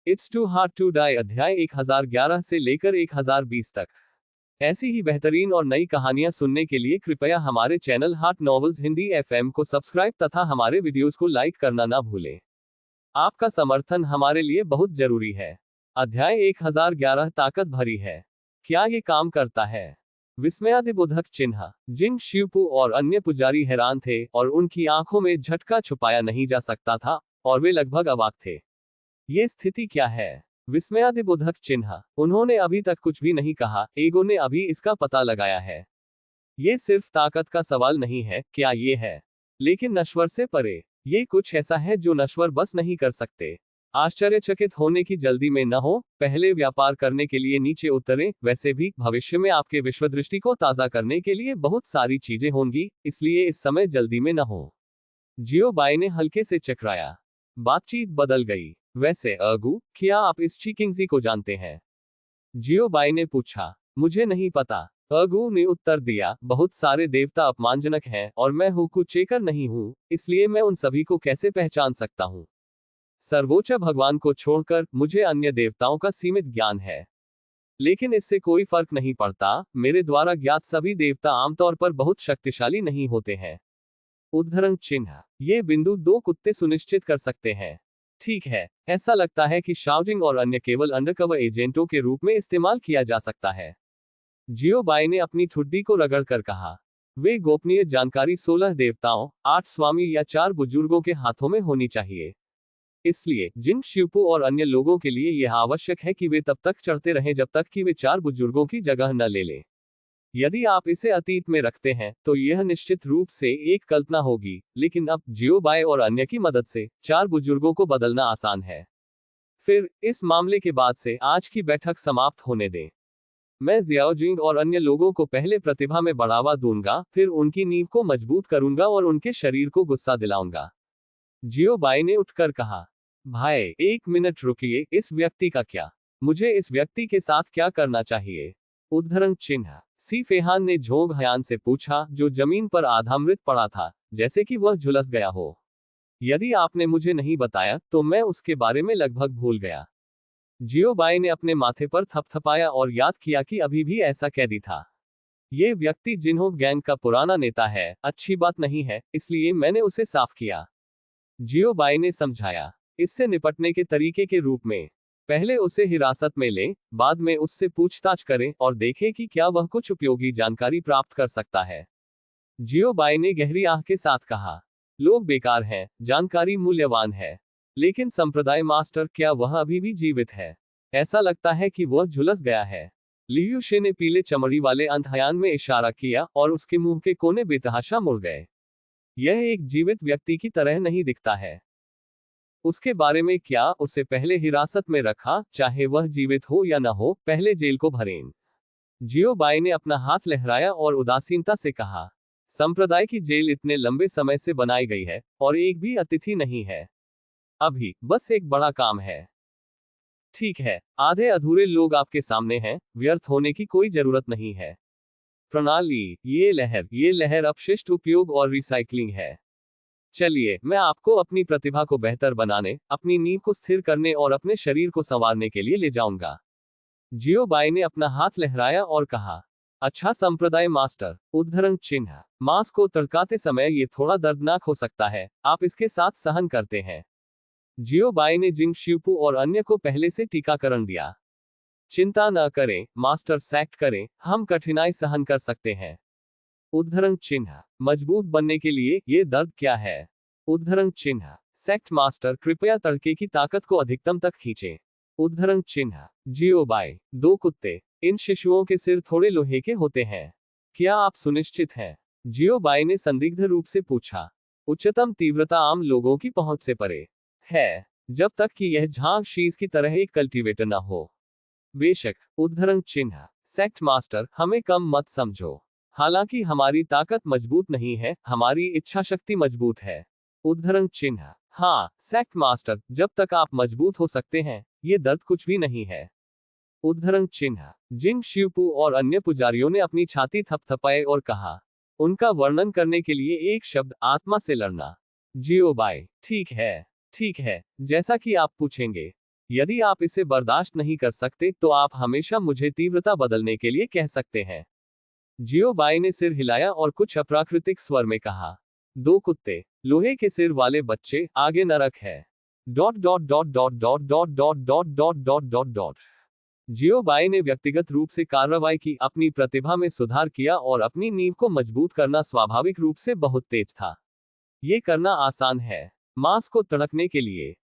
It's too hard to die अध्याय 1011 से लेकर 1020 तक। ऐसी ही बेहतरीन और नई कहानियां सुनने के लिए कृपया हमारे channel heart novels Hindi FM को सब्सक्राइब तथा हमारे वीडियोस को लाइक करना ना भूलें। आपका समर्थन हमारे लिए बहुत जरूरी है। अध्याय 1011 ताकत भरी है। क्या ये काम करता है? विस्मयादिबोधक चिन्ह। जिंग शिवपू और अन्य पुजारी हैरान थे और उनकी आंखों में झटका छुपाया नहीं जा सकता था और वे लगभग अवाक थे। ये स्थिति क्या है? विस्मयादिबोधक चिन्ह। उन्होंने अभी तक कुछ भी नहीं कहा, एगो ने अभी इसका पता लगाया है। ये सिर्फ ताकत का सवाल नहीं है, क्या ये है? लेकिन नश्वर से परे। ये कुछ ऐसा है जो नश्वर बस नहीं कर सकते। आश्चर्यचकित होने की जल्दी में न हो, पहले व्यापार करने के लिए नीचे उतरें। वैसे भी भविष्य में आपके विश्वदृष्टि को ताजा करने के लिए बहुत सारी चीजें होंगी, इसलिए इस समय जल्दी में न हो। जियो बाई ने हल्के से चकराया। बातचीत बदल गई। वैसे अगू, क्या आप इस चिकिंगजी को जानते हैं? जियो बाई ने पूछा। मुझे नहीं पता, अगू ने उत्तर दिया। बहुत सारे देवता अपमानजनक हैं और मैं हुकू चेकर नहीं हूं, इसलिए मैं उन सभी को कैसे पहचान सकता हूं? सर्वोच्च भगवान को छोड़कर मुझे अन्य देवताओं का सीमित ज्ञान है, लेकिन इससे कोई फर्क नहीं पड़ता। मेरे द्वारा ज्ञात सभी देवता आमतौर पर बहुत शक्तिशाली नहीं होते हैं। उद्धरण चिन्ह। ये बिंदु दो कुत्ते सुनिश्चित कर सकते हैं। ठीक है, ऐसा लगता है कि शाओजिंग और अन्य केवल अंडरकवर एजेंटों के रूप में इस्तेमाल किया जा सकता है। जियो बाई ने अपनी ठुड्डी को रगड़कर कहा। वे गोपनीय जानकारी 16 देवताओं, 8 स्वामी या 4 बुजुर्गों के हाथों में होनी चाहिए। इसलिए जिंग शिवपू और अन्य लोगों के लिए यह आवश्यक है कि वे तब तक चढ़ते रहें जब तक कि वे 4 बुजुर्गों की जगह न ले लें। यदि आप इसे अतीत में रखते हैं तो यह निश्चित रूप से एक कल्पना होगी, लेकिन अब जियो बाय और अन्य की मदद से 4 बुजुर्गों को बदलना आसान है। फिर इस मामले के बाद से आज की बैठक समाप्त होने दें। मैं जियाओजिंग और अन्य लोगों को पहले प्रतिभा में बढ़ावा दूंगा, फिर उनकी नींव को मजबूत करूंगा और उनके शरीर को गुस्सा दिलाऊंगा। जियो बाई ने उठकर कहा। भाई, 1 मिनट रुकिए, इस व्यक्ति का क्या? मुझे इस व्यक्ति के साथ क्या करना चाहिए? उद्धरण चिन्ह। सी फेहान ने झोंग हयान से पूछा, जो जमीन पर आधा मृत पड़ा था, जैसे कि वह झुलस गया हो। यदि आपने मुझे नहीं बताया तो मैं उसके बारे में लगभग भूल गया। जियो बाई ने अपने माथे पर थपथपाया और याद किया कि अभी भी ऐसा कैदी था। ये व्यक्ति जिन्हों गैंग का पुराना नेता है, अच्छी बात नहीं है, इसलिए मैंने उसे साफ किया। जियो बाई ने समझाया। इससे निपटने के तरीके के रूप में पहले उसे हिरासत में लें, बाद में उससे पूछताछ करें और देखें कि क्या वह कुछ उपयोगी जानकारी प्राप्त कर सकता है। जियो बाई ने गहरी आह के साथ कहा। लोग बेकार हैं, जानकारी मूल्यवान है, लेकिन संप्रदाय मास्टर, क्या वह अभी भी जीवित है? ऐसा लगता है कि वह झुलस गया है। लियू शे ने पीले चमड़ी वाले अंतहयान में इशारा किया और उसके मुंह के कोने बेतहाशा मुड़ गए। यह एक जीवित व्यक्ति की तरह नहीं दिखता है। उसके बारे में क्या? उसे पहले हिरासत में रखा, चाहे वह जीवित हो या न हो, पहले जेल को भरें। जियो बाई ने अपना हाथ लहराया और उदासीनता से कहा। संप्रदाय की जेल इतने लंबे समय से बनाई गई है और एक भी अतिथि नहीं है। अभी बस एक बड़ा काम है। ठीक है, आधे अधूरे लोग आपके सामने हैं, व्यर्थ होने की कोई जरूरत नहीं है। प्रणाली, ये लहर अपशिष्ट उपयोग और रिसाइकलिंग है। चलिए, मैं आपको अपनी प्रतिभा को बेहतर बनाने, अपनी नींव को स्थिर करने और अपने शरीर को संवारने के लिए ले जाऊंगा। जियो बाई ने अपना हाथ लहराया और कहा। अच्छा संप्रदाय मास्टर। उद्धरण चिन्ह। मांस को तड़काते समय ये थोड़ा दर्दनाक हो सकता है, आप इसके साथ सहन करते हैं। जियो बाई ने जिंग शिवपू और अन्य को पहले से टीकाकरण दिया। चिंता न करें मास्टर, सैक्ट करें, हम कठिनाई सहन कर सकते हैं। उद्धरण चिन्ह। मजबूत बनने के लिए ये दर्द क्या है? उद्धरण चिन्ह। सेक्ट मास्टर, कृपया तड़के की ताकत को अधिकतम तक खींचें। उद्धरण चिन्ह। जियो बाई। 2 कुत्ते। इन शिशुओं के सिर थोड़े लोहे के होते हैं, क्या आप सुनिश्चित हैं? जियो बाई ने संदिग्ध रूप से पूछा। उच्चतम तीव्रता आम लोगों की पहुंच से परे है, जब तक कि यह झांग शीज की तरह एक कल्टीवेटर न हो। बेशक। उद्धरण चिन्ह। सेक्ट मास्टर, हमें कम मत समझो। हालांकि हमारी ताकत मजबूत नहीं है, हमारी इच्छा शक्ति मजबूत है। उद्धरण चिन्ह। हाँ सेक्ट मास्टर, जब तक आप मजबूत हो सकते हैं, ये दर्द कुछ भी नहीं है। उद्धरण चिन्ह। जिंग शिवपू और अन्य पुजारियों ने अपनी छाती थपथपाए और कहा। उनका वर्णन करने के लिए एक शब्द, आत्मा से लड़ना। जियो बाई। ठीक है, जैसा कि आप पूछेंगे। यदि आप इसे बर्दाश्त नहीं कर सकते तो आप हमेशा मुझे तीव्रता बदलने के लिए कह सकते हैं। जियोबाई ने सिर हिलाया और कुछ अप्राकृतिक स्वर में कहा, दो कुत्ते, लोहे के सिर वाले बच्चे, आगे नरक है। Dot dot dot dot dot dot dot dot dot dot dot dot. जियोबाई ने व्यक्तिगत रूप से कार्रवाई की, अपनी प्रतिभा में सुधार किया और अपनी नींव को मजबूत करना स्वाभाविक रूप से बहुत तेज था। ये करना आसान है। मांस को तड़कने के लिए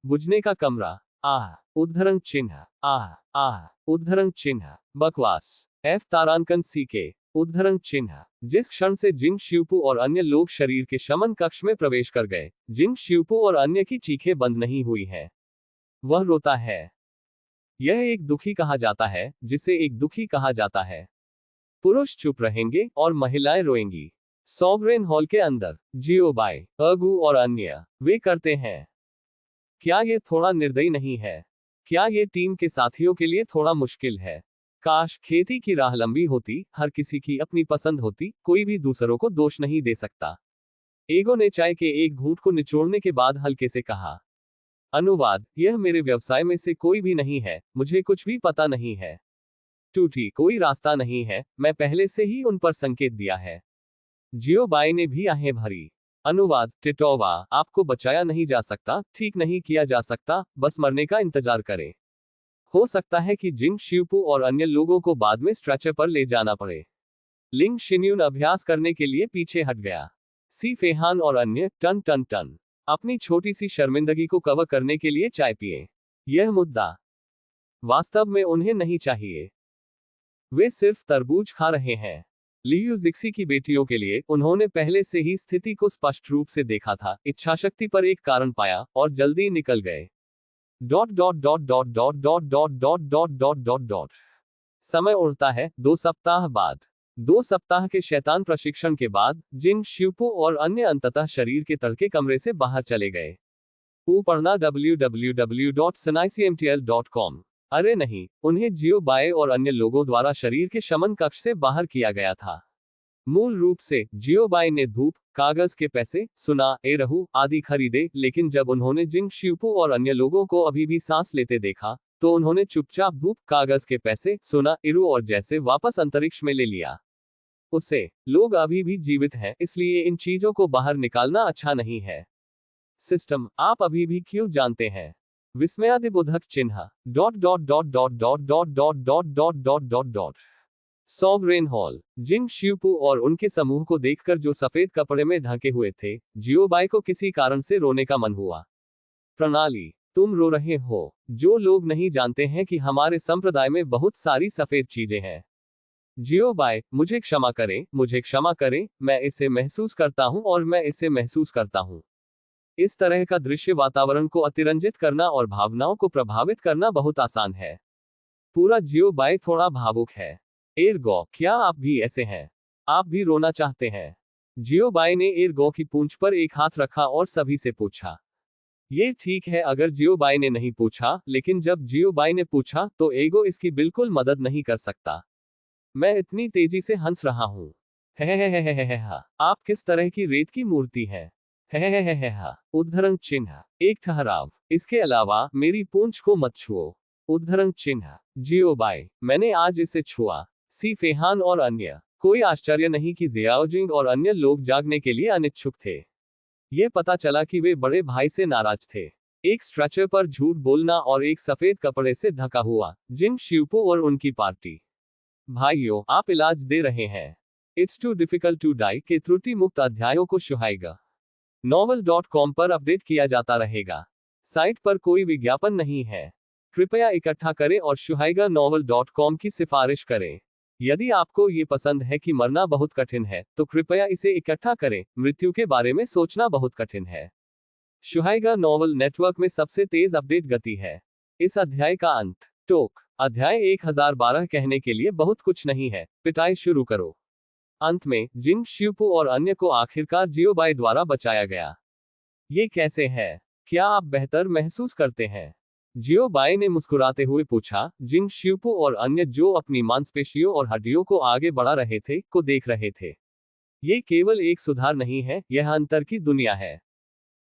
बुझने का कमरा, आह, उद्धरण चिन्ह, आह, आह, उद्धरण चिन्ह, बकवास, एफ तारांकन सी के, उद्धरण चिन्ह। जिस क्षण से जिंग शियुपू और अन्य लोग शरीर के शमन कक्ष में प्रवेश कर गए, जिंग शियुपू और अन्य की चीखें बंद नहीं हुई हैं। वह रोता है। यह एक दुखी कहा जाता है, जिसे एक दुखी कहा जाता है। पुरुष चुप रहेंगे और महिलाएं रोएंगी। सॉवरेन हॉल के अंदर जियोबाई, अगू और अन्य, वे करते हैं। क्या ये थोड़ा निर्दयी नहीं है? क्या ये टीम के साथियों के लिए थोड़ा मुश्किल है? काश खेती की राह लंबी होती, हर किसी की अपनी पसंद होती, कोई भी दूसरों को दोष नहीं दे सकता। एगो ने चाय के एक घूंट को निचोड़ने के बाद हल्के से कहा। अनुवाद, यह मेरे व्यवसाय में से कोई भी नहीं है, मुझे कुछ भी पता नहीं है। टूटी कोई रास्ता नहीं है, मैं पहले से ही उन पर संकेत दिया है। जियोबाई ने भी आहें भरी। अनुवाद, टिटोवा, आपको बचाया नहीं जा सकता, ठीक नहीं किया जा सकता, बस मरने का इंतजार करें। हो सकता है कि जिंग शियुपू और अन्य लोगों को बाद में स्ट्रेचर पर ले जाना पड़े। लिंग शिन्यून अभ्यास करने के लिए पीछे हट गया। सी फेहान और अन्य, टन टन टन, अपनी छोटी सी शर्मिंदगी को कवर करने के लिए चाय पिए। यह मुद्दा वास्तव में उन्हें नहीं चाहिए। वे सिर्फ तरबूज खा रहे हैं। लियू जिक्सी की बेटियों के लिए उन्होंने पहले से ही स्थिति को स्पष्ट रूप से देखा था, इच्छाशक्ति पर एक कारण पाया और जल्दी निकल गए। Dot dot dot dot dot dot dot dot dot dot dot dot. समय उड़ता है। 2 सप्ताह बाद, 2 सप्ताह के शैतान प्रशिक्षण के बाद, जिंग शियुपू और अन्य अंततः शरीर के तड़के कमरे से बाहर चले गए। पढ़ना www.sinaicmtl.com। अरे नहीं, उन्हें जियोबाई और अन्य लोगों द्वारा शरीर के शमन कक्ष से बाहर किया गया था। मूल रूप से जियोबाई ने धूप, कागज के पैसे, सुना, रहू आदि खरीदे, लेकिन जब उन्होंने जिंग शियुपू और अन्य लोगों को अभी भी सांस लेते देखा, तो उन्होंने चुपचाप धूप, कागज के पैसे, सुना, इरू और जैसे वापस अंतरिक्ष में ले लिया। उससे लोग अभी भी जीवित हैं, इसलिए इन चीजों को बाहर निकालना अच्छा नहीं है। सिस्टम, आप अभी भी क्यों जानते हैं? विस्मयादिबोधक चिन्ह, dot dot dot dot dot dot dot dot dot dot dot dot. सॉवरेन हॉल, जिंग शियुपू और उनके समूह को देखकर जो सफेद कपड़े में ढके हुए थे, जियोबाई को किसी कारण से रोने का मन हुआ। प्रणाली, तुम रो रहे हो। जो लोग नहीं जानते हैं कि हमारे संप्रदाय में बहुत सारी सफेद चीजें हैं। जियोबाई, मुझे क्षमा करें, मुझे क्षमा करें, मैं इसे महसूस करता हूं और मैं इसे महसूस करता हूं। इस तरह का दृश्य वातावरण को अतिरंजित करना और भावनाओं को प्रभावित करना बहुत आसान है। पूरा जियोबाई थोड़ा भावुक है। एरगो, क्या आप भी ऐसे हैं? आप भी रोना चाहते हैं? जियोबाई ने एरगो की पूंछ पर एक हाथ रखा और सभी से पूछा। ये ठीक है अगर जियोबाई ने नहीं पूछा, लेकिन जब जियोबाई ने पूछा, तो एगो इसकी बिल्कुल मदद नहीं कर सकता। मैं इतनी तेजी से हंस रहा हूं। आप किस तरह की रेत की मूर्ति है? उद्धरण चिन्ह, एक ठहराव। इसके अलावा मेरी पूंछ को मत छुओ। उद्धरण चिन्ह, जियोबाई, मैंने आज इसे छुआ। सी फेहान और अन्य, कोई आश्चर्य नहीं कि जियाओजिंग और अन्य लोग जागने के लिए अनिच्छुक थे। यह पता चला कि वे बड़े भाई से नाराज थे। एक स्ट्रेचर पर झूठ बोलना और एक सफेद कपड़े से ढका हुआ, जिंग शियुपू और उनकी पार्टी। भाइयों, आप इलाज दे रहे हैं। It's too difficult to die के त्रुटि मुक्त अध्यायों को शुहाइगा novel.com पर अपडेट किया जाता रहेगा। साइट पर कोई विज्ञापन नहीं है। कृपया इकट्ठा करें और शुहाइगा novel.com की सिफारिश करें। यदि आपको ये पसंद है कि मरना बहुत कठिन है, तो कृपया इसे इकट्ठा करें। मृत्यु के बारे में सोचना बहुत कठिन है। शुहाइगा नॉवल नेटवर्क में सबसे तेज अपडेट गति है। इस अध्याय का अंत। टोक, अध्याय 1012 कहने के लिए बहुत कुछ नहीं है, पिटाई शुरू करो। अंत में, जिंग शियुपू और अन्य को आखिरकार जियोबाई द्वारा बचाया गया। ये कैसे है? क्या आप बेहतर महसूस करते हैं? जियोबाई ने मुस्कुराते हुए पूछा। जिंग शियुपू और अन्य, जो अपनी मांसपेशियों और हड्डियों को आगे बढ़ा रहे थे, को देख रहे थे। ये केवल एक सुधार नहीं है, यह अंतर की दुनिया है।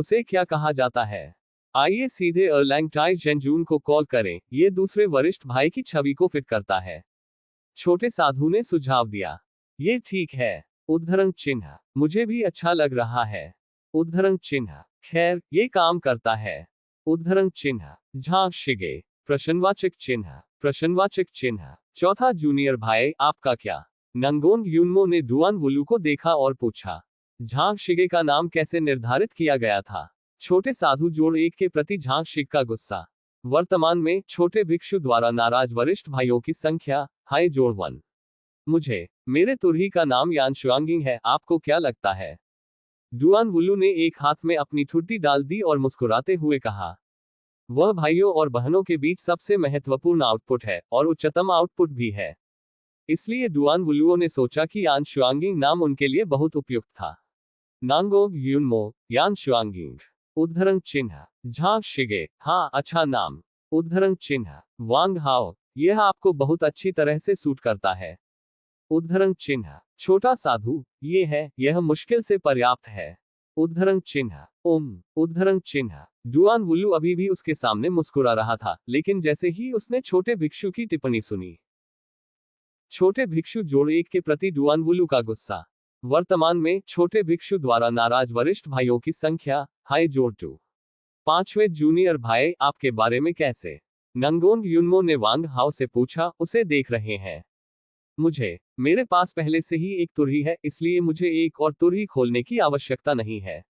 उसे क्या कहा जाता है? आइए सीधे अर्लैंग टाई जेंजून को कॉल करें, ये दूसरे वरिष्ठ भाई की छवि को फिट करता है। छोटे साधु ने सुझाव दिया। ये ठीक है। उद्धरण चिन्ह, मुझे भी अच्छा लग रहा है। उद्धरण चिन्ह, खैर ये काम करता है। उद्धरण चिन्ह, झांग शिगे, प्रश्नवाचक चिन्ह, प्रश्नवाचक चिन्ह। चौथा जूनियर भाई, आपका क्या? नंगोन यूनमो ने डुआन वुलू को देखा और पूछा। झांग शिगे का नाम कैसे निर्धारित किया गया था? छोटे साधु जोड़ एक के प्रति झांग शिग का गुस्सा। वर्तमान में छोटे भिक्षु द्वारा नाराज वरिष्ठ भाइयों की संख्या, हाई जोड़ 1। मुझे, मेरे तुरही का नाम यान शुआंगिंग है, आपको क्या लगता है? डुआन वुलू ने एक हाथ में अपनी ठुड्डी डाल दी और मुस्कुराते हुए कहा। वह भाइयों और बहनों के बीच सबसे महत्वपूर्ण आउटपुट है और उच्चतम आउटपुट भी है। इसलिए डुआन वुलुओ ने सोचा कि यान शुआंगिंग नाम उनके लिए बहुत उपयुक्त था। नांगोग यूनमो, यान शुआंगिंग। उद्धरण चिन्ह, झांग शिगे, हाँ अच्छा नाम। उद्धरण चिन्ह, वांग हाओ, यह आपको बहुत अच्छी तरह से सूट करता है। उद्धरण चिन्ह, छोटा साधु, यह मुश्किल से पर्याप्त है। उद्धरण चिन्ह, उद्धरण चिन्ह। डुआन वुलू अभी भी उसके सामने मुस्कुरा रहा था, लेकिन जैसे ही उसने छोटे भिक्षु की टिप्पणी सुनी। छोटे भिक्षु जोड़ एक के प्रति डुआन वुलू का गुस्सा। वर्तमान में छोटे भिक्षु द्वारा नाराज वरिष्ठ भाइयों की संख्या, हाई जोड़ 2। पांचवें जूनियर भाई, आपके बारे में कैसे? नंगोन यूनमो ने वांग हाओ से पूछा, उसे देख रहे हैं? मुझे, मेरे पास पहले से ही एक तुरही है, इसलिए मुझे एक और तुरही खोलने की आवश्यकता नहीं है।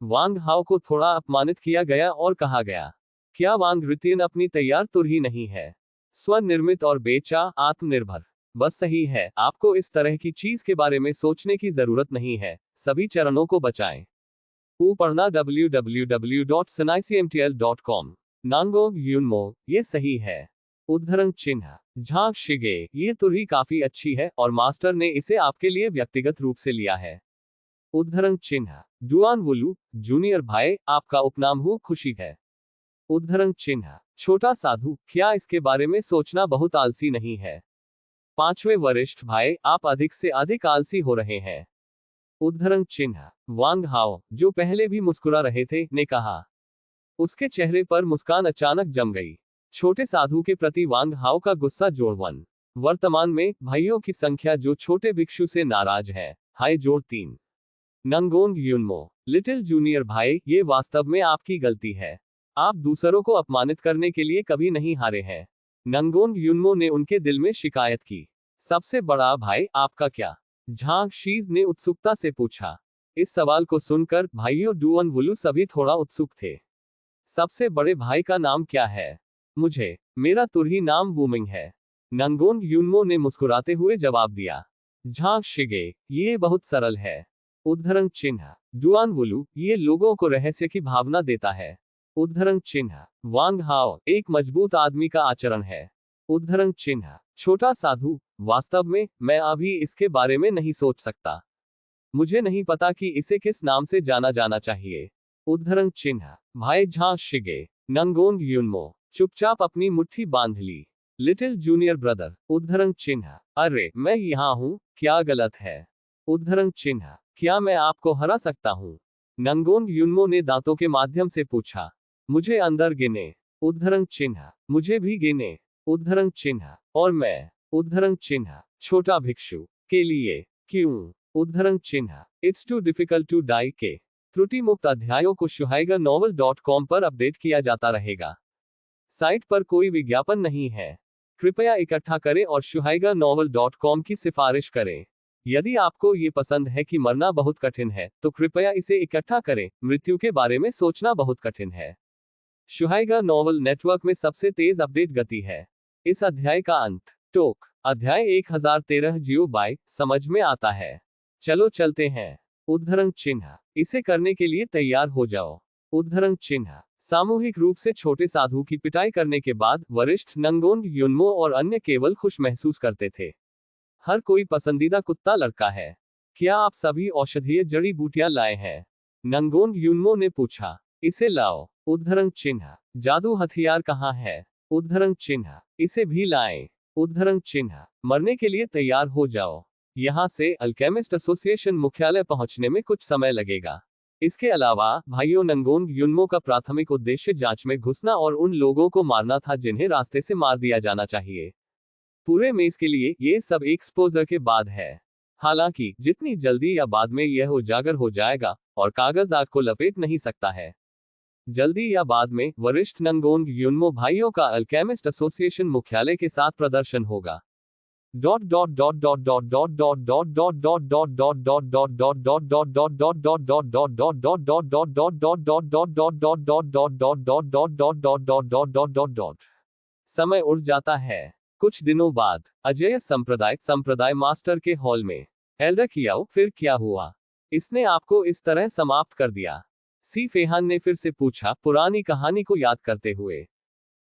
वांग हाओ को थोड़ा अपमानित किया गया और कहा गया। क्या वांग रितियन अपनी तैयार तुरही नहीं है? स्वनिर्मित और बेचा, आत्मनिर्भर। बस सही है, आपको इस तरह की चीज के बारे में सोचने की जरूरत नहीं है। सभी चरणों को बचाएं। पढ़ना www.sanaicmtl.com। नांगोग यूनमो, ये सही है। उद्धरण चिन्ह, झांग शिगे, ये तुरही काफी अच्छी है और मास्टर ने इसे आपके लिए व्यक्तिगत रूप से लिया है। उद्धरण चिन्ह, डुआन वुलू, जूनियर भाई, आपका उपनाम हु खुशी है। उद्धरण चिन्ह, छोटा साधु, क्या इसके बारे में सोचना बहुत आलसी नहीं है? पांचवें वरिष्ठ भाई, आप अधिक से अधिक आलसी हो रहे हैं। उद्धरण चिन्ह, वांग हाओ, जो पहले भी मुस्कुरा रहे थे, ने कहा। उसके चेहरे पर मुस्कान अचानक जम गई। छोटे साधु के प्रति वांग हाओ का गुस्सा जोड़ 1। वर्तमान में भाइयों की संख्या जो छोटे भिक्षु से नाराज है, हाई जोड़ 3। नंगोंग यूनमो, लिटिल जूनियर भाई, ये वास्तव में आपकी गलती है। आप दूसरों को अपमानित करने के लिए कभी नहीं हारे हैं। नंगोंग यूनमो ने उनके दिल में शिकायत की। सबसे बड़ा भाई, आपका क्या? झांग शीज ने उत्सुकता से पूछा। इस सवाल को सुनकर भाइयों डुआन वुलू सभी थोड़ा उत्सुक थे। सबसे बड़े भाई का नाम क्या है? मुझे, मेरा तुरही नाम वुमिंग है। नंगोंग यूनमो ने मुस्कुराते हुए जवाब दिया। झांग शिगे, ये बहुत सरल है। उद्धरण चिन्ह, डुआन वुलू, ये लोगों को रहस्य की भावना देता है। उद्धरण चिन्ह, वांग हाओ, एक मजबूत आदमी का आचरण है। उद्धरण चिन्ह, छोटा साधु, वास्तव में मैं अभी इसके बारे में नहीं सोच सकता। मुझे नहीं पता कि इसे किस नाम से जाना जाना चाहिए। उद्धरण चिन्ह, भाई झांग शिगे। नंगोंग यूनमो, चुपचाप अपनी मुट्ठी बांध ली। Little junior brother. उद्धरण चिन्ह, अरे मैं यहाँ हूँ, क्या गलत है? उद्धरण चिन्ह, क्या मैं आपको हरा सकता हूँ? नंगोंग यूनमो ने दांतों के माध्यम से पूछा। मुझे अंदर गिने। उद्धरण चिन्ह, मुझे भी गिने। उद्धरण चिन्ह, और मैं। उद्धरण चिन्ह, छोटा भिक्षु के लिए क्यों? उद्धरण चिन्ह, it's too difficult to die के। त्रुटि मुक्त अध्यायों को shuhaigaNovel.com पर अपडेट किया जाता रहेगा। साइट पर कोई विज्ञापन नहीं है। कृपया इकट्ठा करें और shuhaigaNovel.com की सिफारिश करें। यदि आपको ये पसंद है कि मरना बहुत कठिन है, तो कृपया इसे इकट्ठा करें। मृत्यु के बारे में सोचना बहुत कठिन है। शुहाइगा नॉवल नेटवर्क में सबसे तेज अपडेट गति है। इस अध्याय का अंत, टोक, अध्याय 1013 जियो बाय, समझ में आता है। चलो चलते हैं। उद्धरण चिन्ह, इसे करने के लिए तैयार हो जाओ। उद्धरण चिन्ह, सामूहिक रूप से छोटे साधु की पिटाई करने के बाद वरिष्ठ नंगोंग यूनमो और अन्य केवल खुश महसूस करते थे। हर कोई पसंदीदा कुत्ता लड़का है। क्या आप सभी औषधीय जड़ी बूटियां लाए हैं? नंगोंग यूनमो ने पूछा। इसे लाओ। उद्धरण चिन्ह, जादू हथियार कहाँ है? उद्धरण चिन्ह, इसे भी लाएं। उद्धरण चिन्ह, मरने के लिए तैयार हो जाओ। यहाँ से अल्केमिस्ट एसोसिएशन मुख्यालय पहुंचने में कुछ समय लगेगा। इसके अलावा भाइयों नंगोंग युन्मो का प्राथमिक उद्देश्य जांच में घुसना और उन लोगों को मारना था जिन्हें रास्ते से मार दिया जाना चाहिए। पूरे मेज के लिए ये सब एक्सपोजर के बाद है। हालांकि जितनी जल्दी या बाद में यह उजागर हो जाएगा और कागज आग को लपेट नहीं सकता है। जल्दी या बाद में वरिष्ठ नंगोंग युन्मो भाइयों का अल्केमिस्ट एसोसिएशन मुख्यालय के साथ प्रदर्शन होगा। समय उड़ जाता है। कुछ दिनों बाद अजय संप्रदाय मास्टर के हॉल में। एल्डर कियाओ, फिर क्या हुआ? इसने आपको इस तरह समाप्त कर दिया? सी फेहान ने फिर से पूछा, पुरानी कहानी को याद करते हुए।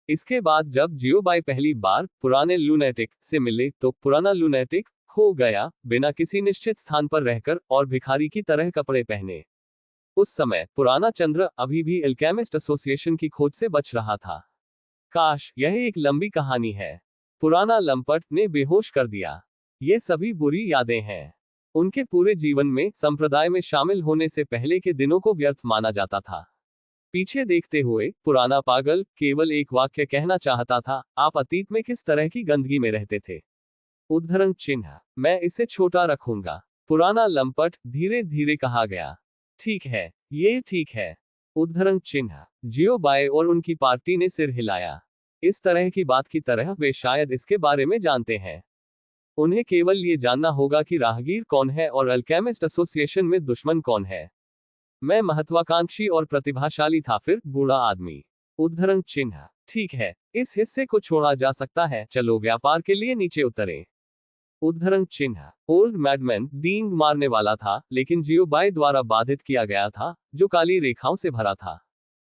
इसके बाद जब जियोबाई पहली बार पुराने लूनेटिक से मिले तो पुराना लूनेटिक खो गया, बिना किसी निश्चित स्थान पर रहकर और भिखारी की तरह कपड़े पहने। उस समय पुराना चंद्र अभी भी अल्केमिस्ट एसोसिएशन की खोज से बच रहा था। काश यह एक लंबी कहानी है। पुराना लंपट ने बेहोश कर दिया। ये सभी बुरी यादें हैं। उनके पूरे जीवन में संप्रदाय में शामिल होने से पहले के दिनों को व्यर्थ माना जाता था। पीछे देखते हुए पुराना पागल केवल एक वाक्य कहना चाहता था, आप अतीत में किस तरह की गंदगी में रहते थे। उद्धरण चिन्ह, मैं इसे छोटा रखूंगा। पुराना लंपट धीरे धीरे कहा गया। ठीक है, ये ठीक है। उद्धरण चिन्ह, जियोबाई और उनकी पार्टी ने सिर हिलाया। इस तरह की बात की तरह वे शायद इसके बारे में जानते हैं। उन्हें केवल ये जानना होगा कि राहगीर कौन है और अल्केमिस्ट एसोसिएशन में दुश्मन कौन है। मैं महत्वाकांक्षी और प्रतिभाशाली था, फिर बूढ़ा आदमी। उद्धरण चिन्ह, ठीक है, इस हिस्से को छोड़ा जा सकता है, चलो व्यापार के लिए नीचे उतरें। उद्धरण चिन्ह, ओल्ड मैडमैन डींग मारने वाला था, लेकिन जियोबाई द्वारा बाधित किया गया था, जो काली रेखाओं से भरा था।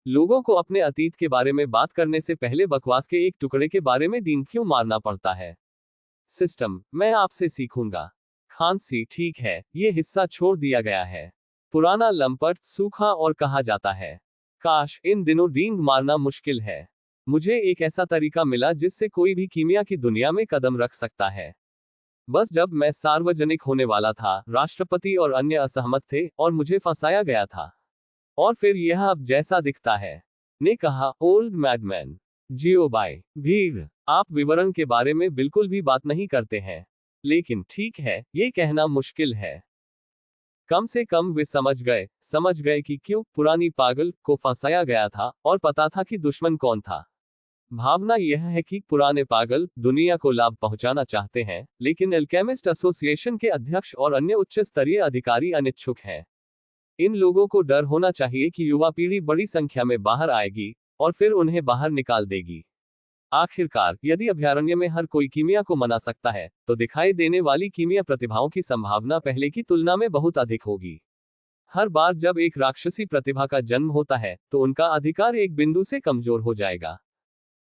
लोगों को अपने अतीत के बारे में बात करने से पहले बकवास के एक टुकड़े के बारे में डींग क्यों मारना पड़ता है? सिस्टम, मैं आपसे सीखूंगा। खांसी, ठीक है, ये हिस्सा छोड़ दिया गया है। पुराना लंपट सूखा और कहा जाता है। काश इन दिनों डींग मारना मुश्किल है। मुझे एक ऐसा तरीका मिला जिससे कोई भी कीमिया की दुनिया में कदम रख सकता है। बस जब मैं सार्वजनिक होने वाला था, राष्ट्रपति और अन्य असहमत थे और मुझे फंसाया गया था। और फिर यह अब जैसा दिखता है, ने कहा ओल्ड मैडमैन। जियोबाई, भीड़, आप विवरण के बारे में बिल्कुल भी बात नहीं करते हैं। लेकिन ठीक है, ये कहना मुश्किल है। कम से कम वे समझ गए कि क्यों पुरानी पागल को फंसाया गया था और पता था कि दुश्मन कौन था। भावना यह है कि पुराने पागल दुनिया को लाभ पहुंचाना चाहते हैं, लेकिन अल्केमिस्ट एसोसिएशन के अध्यक्ष और अन्य उच्च स्तरीय अधिकारी अनिच्छुक हैं। इन लोगों को डर होना चाहिए कि युवा पीढ़ी बड़ी संख्या में बाहर आएगी और फिर उन्हें बाहर निकाल देगी। आखिरकार, यदि अभयारण्य में हर कोई कीमिया को मना सकता है, तो दिखाई देने वाली कीमिया प्रतिभाओं की संभावना पहले की तुलना में बहुत अधिक होगी। हर बार जब एक राक्षसी प्रतिभा का जन्म होता है, तो उनका अधिकार एक बिंदु से कमजोर हो जाएगा।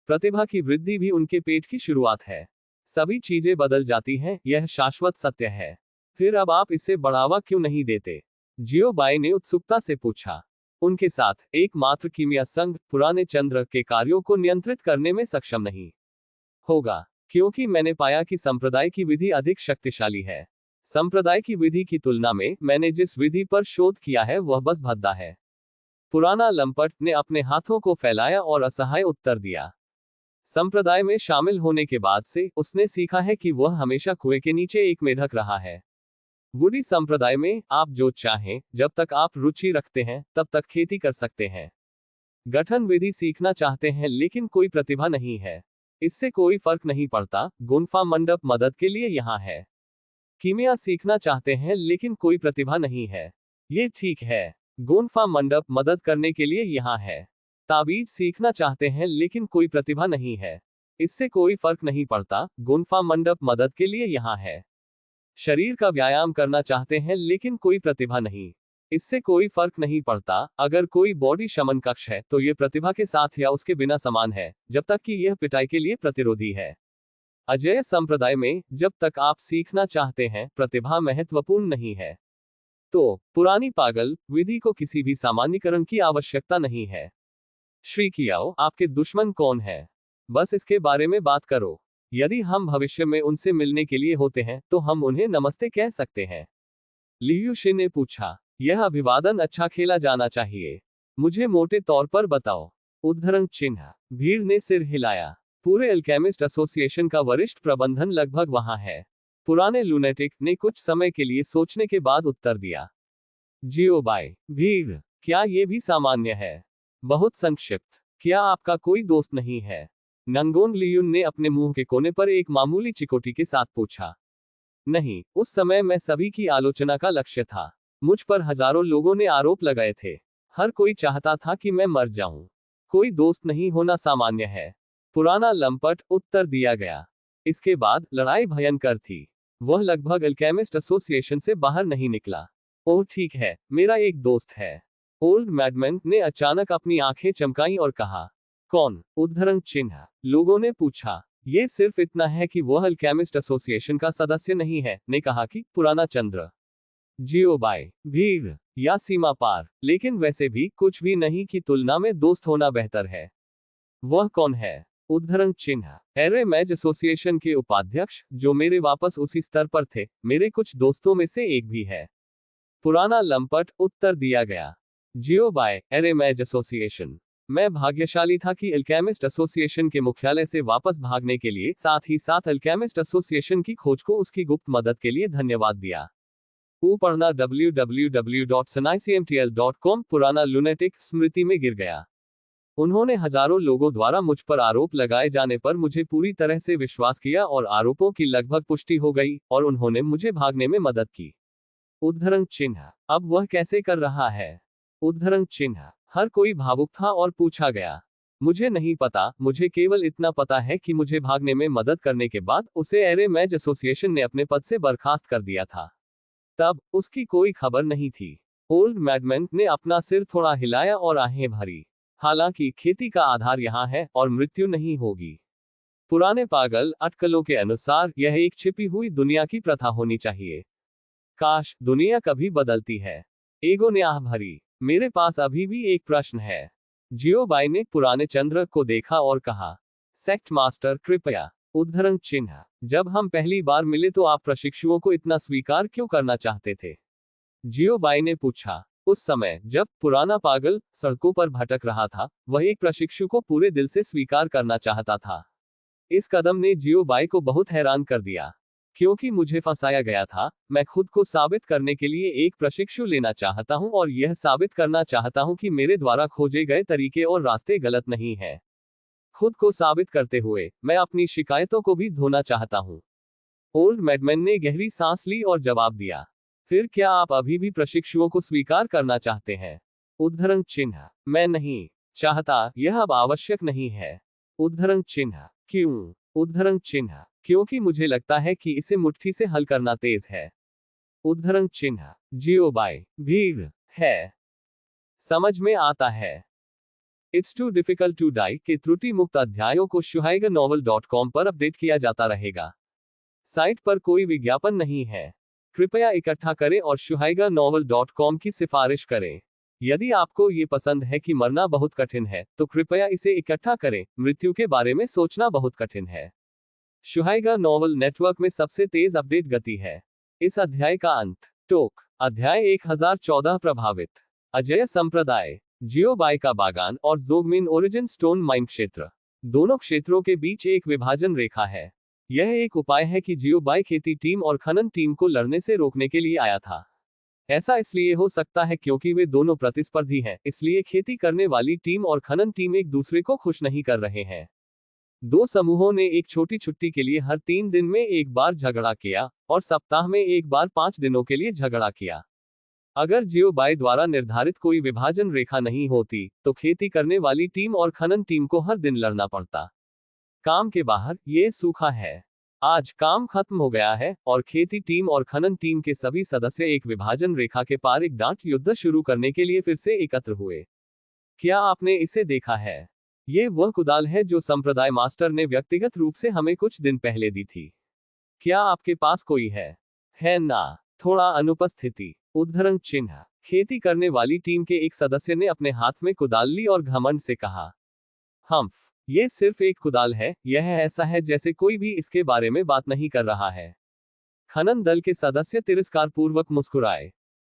प्रतिभा की वृद्धि भी उनके पेट की शुरुआत है। सभी चीजें बदल जाती हैं, यह शाश्वत सत्य है। फिर अब आप इसे बढ़ावा क्यों नहीं देते? जियोबाई ने उत्सुकता से पूछा। उनके साथ एकमात्र कीमिया संघ पुराने चंद्र के कार्यों को नियंत्रित करने में सक्षम नहीं होगा, क्योंकि मैंने पाया कि संप्रदाय की विधि अधिक शक्तिशाली है। संप्रदाय की विधि की तुलना में मैंने जिस विधि पर शोध किया है वह बस भद्दा है। पुराना लंपट ने अपने हाथों को फैलाया और असहाय उत्तर दिया। संप्रदाय में शामिल होने के बाद से उसने सीखा है कि वह हमेशा कुएं के नीचे एक मेढक रहा है। वुडी संप्रदाय में आप जो चाहें, जब तक आप रुचि रखते हैं, तब तक खेती कर सकते हैं। गठन विधि सीखना चाहते हैं लेकिन कोई प्रतिभा नहीं है। इससे कोई फर्क नहीं पड़ता, गुनफा मंडप मदद के लिए यहाँ है। कीमिया सीखना चाहते हैं लेकिन कोई प्रतिभा नहीं है। ये ठीक है, गुनफा मंडप मदद करने के लिए यहाँ है। ताबीज सीखना चाहते हैं लेकिन कोई प्रतिभा नहीं है। इससे कोई फर्क नहीं पड़ता, गुनफा मंडप मदद के लिए यहाँ है। शरीर का व्यायाम करना चाहते हैं लेकिन कोई प्रतिभा नहीं। इससे कोई फर्क नहीं पड़ता, अगर कोई बॉडी शमन कक्ष है तो ये प्रतिभा के साथ या उसके बिना समान है, जब तक कि यह पिटाई के लिए प्रतिरोधी है। अजय संप्रदाय में जब तक आप सीखना चाहते हैं, प्रतिभा महत्वपूर्ण नहीं है। तो पुरानी पागल विधि को किसी भी सामान्यीकरण की आवश्यकता नहीं है। श्री कियाओ, आपके दुश्मन कौन है? बस इसके बारे में बात करो। यदि हम भविष्य में उनसे मिलने के लिए होते हैं, तो हम उन्हें नमस्ते कह सकते हैं। लियू शी ने पूछा। यह अभिवादन अच्छा खेला जाना चाहिए। मुझे मोटे तौर पर बताओ। उद्धरण चिन्ह। भीड़ ने सिर हिलाया। पूरे अल्केमिस्ट एसोसिएशन का वरिष्ठ प्रबंधन लगभग वहां है। पुराने लुनेटिक ने कुछ समय के लिए सोचने के बाद उत्तर दिया। जियोबाई। भीड़। क्या ये भी सामान्य है? बहुत संक्षिप्त। क्या आपका कोई दोस्त नहीं है? नंगोंग लियुन ने अपने मुंह के कोने पर एक मामूली चिकोटी के साथ पूछा। नहीं, उस समय मैं सभी की आलोचना का लक्ष्य था। मुझ पर हजारों लोगों ने आरोप लगाए थे। हर कोई चाहता था कि मैं मर जाऊं। कोई दोस्त नहीं होना सामान्य है। पुराना लंपट, उत्तर दिया गया। इसके बाद लड़ाई भयंकर थी। वह लगभग अल्केमिस्ट एसोसिएशन से बाहर नहीं निकला। ओह ठीक है, मेरा एक दोस्त है। ओल्ड मैडमैन ने अचानक अपनी आंखें चमकाई और कहा। कौन? उद्धरण चिन्ह। लोगों ने पूछा। ये सिर्फ इतना है कि वह अल्केमिस्ट एसोसिएशन का सदस्य नहीं है, ने कहा कि पुराना चंद्र। जियोबाई। भीड़। या सीमा पार, लेकिन वैसे भी कुछ भी नहीं की तुलना में दोस्त होना बेहतर है। वह कौन है? उद्धरण चिन्ह। एरे मैज एसोसिएशन के उपाध्यक्ष, जो मेरे वापस उसी स्तर पर थे, मेरे कुछ दोस्तों में से एक भी है। पुराना लंपट, उत्तर दिया गया। जियोबाई। एरे मैज एसोसिएशन। मैं भाग्यशाली था कि अल्केमिस्ट एसोसिएशन के मुख्यालय से वापस भागने के लिए, साथ ही साथ अल्केमिस्ट एसोसिएशन की खोज को उसकी गुप्त मदद के लिए धन्यवाद दिया। पढ़ना www.sanaicmtl.com। पुराना लुनेटिक स्मृति में गिर गया। उन्होंने हजारों लोगों द्वारा मुझ पर आरोप लगाए जाने पर मुझे पूरी तरह से विश्वास किया और आरोपों की लगभग पुष्टि हो गई, और उन्होंने मुझे भागने में मदद की। उद्धरण चिन्ह। अब वह कैसे कर रहा है? उद्धरण चिन्ह। हर कोई भावुक था और पूछा गया। मुझे नहीं पता, मुझे केवल इतना पता है कि मुझे भागने में मदद करने के बाद उसे एरे मैज एसोसिएशन ने अपने पद से बर्खास्त कर दिया था। तब उसकी कोई खबर नहीं थी। ओल्ड मैडमैन ने अपना सिर थोड़ा हिलाया और आहें भरी। हालांकि खेती का आधार यहाँ है और मृत्यु नहीं होगी। पुराने पागल अटकलों के अनुसार यह एक छिपी हुई दुनिया की प्रथा होनी चाहिए। काश दुनिया कभी बदलती है। एगो ने आह भरी। मेरे पास अभी भी एक प्रश्न है। जियोबाई ने पुराने चंद्र को देखा और कहा। सेक्ट मास्टर कृपया। उद्धरण चिन्ह। जब हम पहली बार मिले तो आप प्रशिक्षुओं को इतना स्वीकार क्यों करना चाहते थे? जियोबाई ने पूछा। उस समय जब पुराना पागल सड़कों पर भटक रहा था, वह एक प्रशिक्षु को पूरे दिल से स्वीकार करना चाहता था। इस कदम ने जियोबाई को बहुत हैरान कर दिया। क्योंकि मुझे फंसाया गया था, मैं खुद को साबित करने के लिए एक प्रशिक्षु लेना चाहता हूं और यह साबित करना चाहता हूं कि मेरे द्वारा खोजे गए तरीके और रास्ते गलत नहीं हैं। खुद को साबित करते हुए, मैं अपनी शिकायतों को भी धोना चाहता हूं। ओल्ड मैडमैन ने गहरी सांस ली और जवाब दिया। फिर क्या आप अभी भी प्रशिक्षुओं को स्वीकार करना चाहते हैं? उद्धरण चिन्ह। मैं नहीं चाहता, यह अब आवश्यक नहीं है। उद्धरण चिन्ह। क्यों? उद्धरण चिन्ह। क्योंकि मुझे लगता है कि इसे मुट्ठी से हल करना तेज है। उद्धरण चिन्ह। जियोबाई। भीड़। है। समझ में आता है। It's too difficult to die के त्रुटि मुक्त अध्यायों को shuhaigaNovel.com पर अपडेट किया जाता रहेगा। साइट पर कोई विज्ञापन नहीं है। कृपया इकट्ठा करें और shuhaigaNovel.com की सिफारिश करें। यदि आपको ये पसंद है कि मरना बहुत कठिन है, तो कृपया इसे इकट्ठा करें। मृत्यु के बारे में सोचना बहुत कठिन है। शुहाइगा नॉवल नेटवर्क में सबसे तेज अपडेट गति है। इस अध्याय का अंत। टोक। अध्याय 1014 प्रभावित। अजय संप्रदाय। जियोबाई का बागान और जोगमिन ओरिजिन स्टोन माइन क्षेत्र। दोनों क्षेत्रों के बीच एक विभाजन रेखा है। यह एक उपाय है कि जियोबाई खेती टीम और खनन टीम को लड़ने से रोकने के लिए आया था। ऐसा इसलिए हो सकता है क्योंकि वे दोनों प्रतिस्पर्धी हैं, इसलिए खेती करने वाली टीम और खनन टीम एक दूसरे को खुश नहीं कर रहे हैं। दो समूहों ने एक छोटी छुट्टी के लिए हर 3 दिन में एक बार झगड़ा किया, और सप्ताह में एक बार 5 दिनों के लिए झगड़ा किया। अगर जियोबाई द्वारा निर्धारित कोई विभाजन रेखा नहीं होती, तो खेती करने वाली टीम और खनन टीम को हर दिन लड़ना पड़ता। काम के बाहर, ये सूखा है। आज काम खत्म हो गया है, और खेती टीम और खनन टीम के सभी सदस्य एक विभाजन रेखा के पार एक डांट युद्ध शुरू करने के लिए फिर से एकत्र हुए। क्या आपने इसे देखा है? ये वह कुदाल है जो संप्रदाय मास्टर ने व्यक्तिगत रूप से हमें कुछ दिन पहले दी थी। क्या आपके पास कोई है? है ना? थोड़ा अनुपस्थिति। उद्धरण चिन्ह। खेती करने वाली टीम के एक सदस्य ने अपने हाथ में कुदाल ली और घमंड से कहा। हम्फ, ये सिर्फ एक कुदाल है, यह ऐसा है जैसे कोई भी इसके बारे में बात नहीं कर रहा है। खनन दल के सदस्य तिरस्कारपूर्वक मुस्कुराए।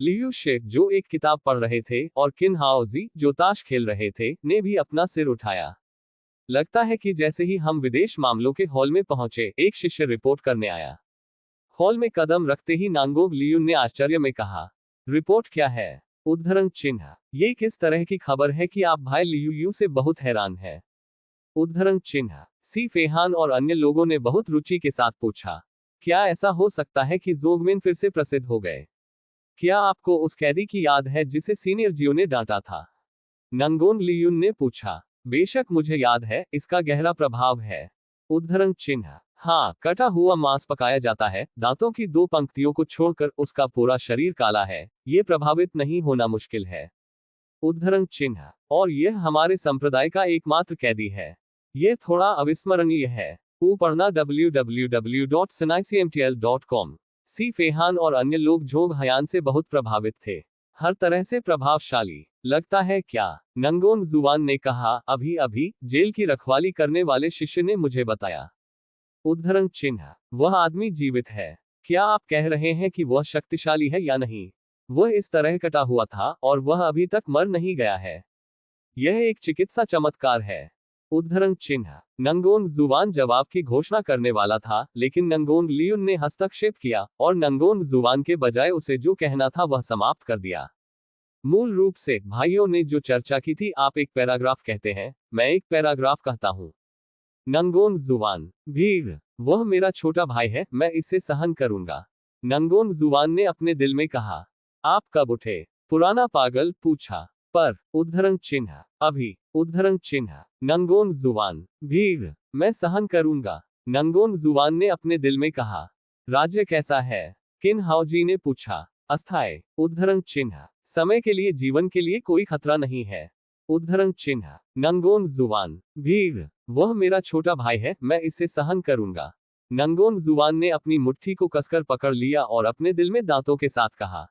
लियू शे, जो एक किताब पढ़ रहे थे, और किन हाओजी, जो ताश खेल रहे थे, ने भी अपना सिर उठाया। लगता है कि जैसे ही हम विदेश मामलों के हॉल में पहुंचे, एक शिष्य रिपोर्ट करने आया। हॉल में कदम रखते ही नांगोंग लियून ने आश्चर्य में कहा, रिपोर्ट क्या है? उद्धरण चिन्ह, ये किस तरह की खबर है कि आप भाई लियू यू से बहुत हैरान हैं? उद्धरण चिन्ह, सी फेहान और अन्य लोगों ने बहुत रुचि के साथ पूछा, क्या ऐसा हो सकता है कि जोगमिन फिर से प्रसिद्ध हो गए? क्या आपको उस कैदी की याद है जिसे सीनियर जियो ने डांटा था? नंगोन लियून ने पूछा। बेशक मुझे याद है, इसका गहरा प्रभाव है। उद्धरण चिन्ह, हाँ, कटा हुआ मांस पकाया जाता है, दांतों की 2 पंक्तियों को छोड़कर उसका पूरा शरीर काला है, ये प्रभावित नहीं होना मुश्किल है। उद्धरण चिन्ह, और यह हमारे संप्रदाय का एकमात्र कैदी है। यह थोड़ा अविस्मरणीय है। पढ़ना www.sinaicmtl.com। सी फेहान और अन्य लोग जोग हयान से बहुत प्रभावित थे। हर तरह से प्रभावशाली। लगता है क्या? नंगोन जुवान ने कहा, अभी अभी जेल की रखवाली करने वाले शिष्य ने मुझे बताया। उद्धरण चिन्ह, वह आदमी जीवित है। क्या आप कह रहे हैं कि वह शक्तिशाली है या नहीं? वह इस तरह कटा हुआ था और वह अभी तक मर नहीं गया है। यह एक चिकित्सा चमत्कार है। उद्धरण चिन्ह, नंगोन जुवान जवाब की घोषणा करने वाला था, लेकिन नंगोन लियून ने हस्तक्षेप किया और नंगोन जुवान के बजाय उसे जो कहना था वह समाप्त कर दिया। मूल रूप से भाइयों ने जो चर्चा की थी, आप एक पैराग्राफ कहते हैं, मैं एक पैराग्राफ कहता हूं। नंगोन जुवान, भीड़, वह मेरा छोटा भाई है, मैं इसे सहन करूंगा। नंगोन जुवान ने अपने दिल में कहा। आप कब उठे? पुराना पागल पूछा। पर, उद्धरण चिन्ह, अभी, उद्धरण चिन्ह, नंगोन जुवान, भीड़, मैं सहन करूंगा। नंगोन जुवान ने अपने दिल में कहा। राज्य कैसा है? किन हाओजी ने पूछा। अस्थायी, उद्धरण चिन्ह, समय के लिए, जीवन के लिए कोई खतरा नहीं है। उद्धरण चिन्ह, नंगोन जुवान, भीड़, वह मेरा छोटा भाई है, मैं इसे सहन करूंगा। नंगोन जुवान ने अपनी मुट्ठी को कसकर पकड़ लिया और अपने दिल में दांतों के साथ कहा,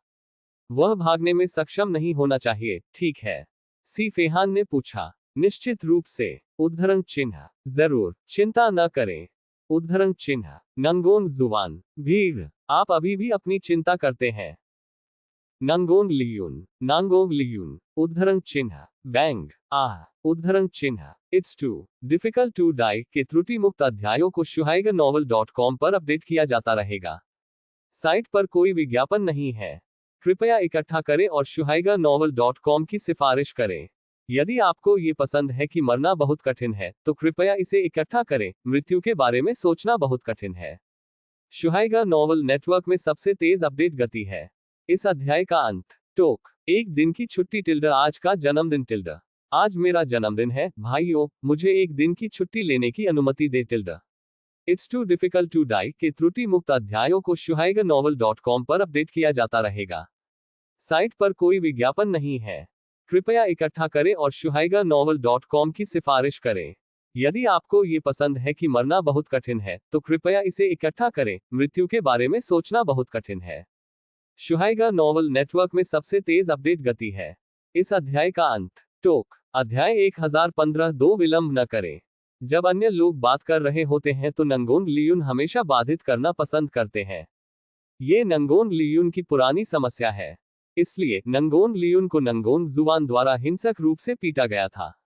वह भागने में सक्षम नहीं होना चाहिए, ठीक है? सी फेहान ने पूछा। निश्चित रूप से। उद्धरण चिन्ह, जरूर, चिंता न करें। उद्धरण चिन्ह, नंगोन जुवान, भीड़, आप अभी भी अपनी चिंता करते हैं। नंगोन लियून, नांगोंग लियून, उद्धरण चिन्ह, बैंग, उद्धरण चिन्ह, it's too difficult to die के त्रुटि मुक्त अध्यायों को shuhaigaNovel.com पर अपडेट किया जाता रहेगा। साइट पर कोई विज्ञापन नहीं है। कृपया इकट्ठा करें और shuhaigaNovel.com की सिफारिश करें। यदि आपको ये पसंद है कि मरना बहुत कठिन है, तो कृपया इसे इकट्ठा करें। मृत्यु के बारे में सोचना बहुत कठिन है। शुहाइगा नॉवल नेटवर्क में सबसे तेज अपडेट गति है। इस अध्याय का अंत। टोक, एक दिन की छुट्टी टिल्डर, आज का जन्मदिन टिल्डर। आज मेरा जन्मदिन है, भाइयों, मुझे एक दिन की छुट्टी लेने की अनुमति दे टिल्डर। It's too difficult to die के त्रुटि मुक्त अध्यायों को shuhaigaNovel.com पर अपडेट किया जाता रहेगा। साइट पर कोई विज्ञापन नहीं है। कृपया इकट्ठा करें और shuhaigaNovel.com की सिफारिश करें। यदि आपको ये पसंद है कि मरना बहुत कठिन है, तो कृपया इसे इकट्ठा करें। मृत्यु के बारे में सोचना बहुत कठिन है। शुहाइगा नॉवल नेटवर्क में सबसे तेज अपडेट गति है। इस अध्याय का अंत। टोक, अध्याय 1015 दो विलंब न करें। जब अन्य लोग बात कर रहे होते हैं तो नंगोन लियून हमेशा बाधित करना पसंद करते हैं। ये नंगोन लियून की पुरानी समस्या है। इसलिए नंगोन लियून को नंगोन जुवान द्वारा हिंसक रूप से पीटा गया था।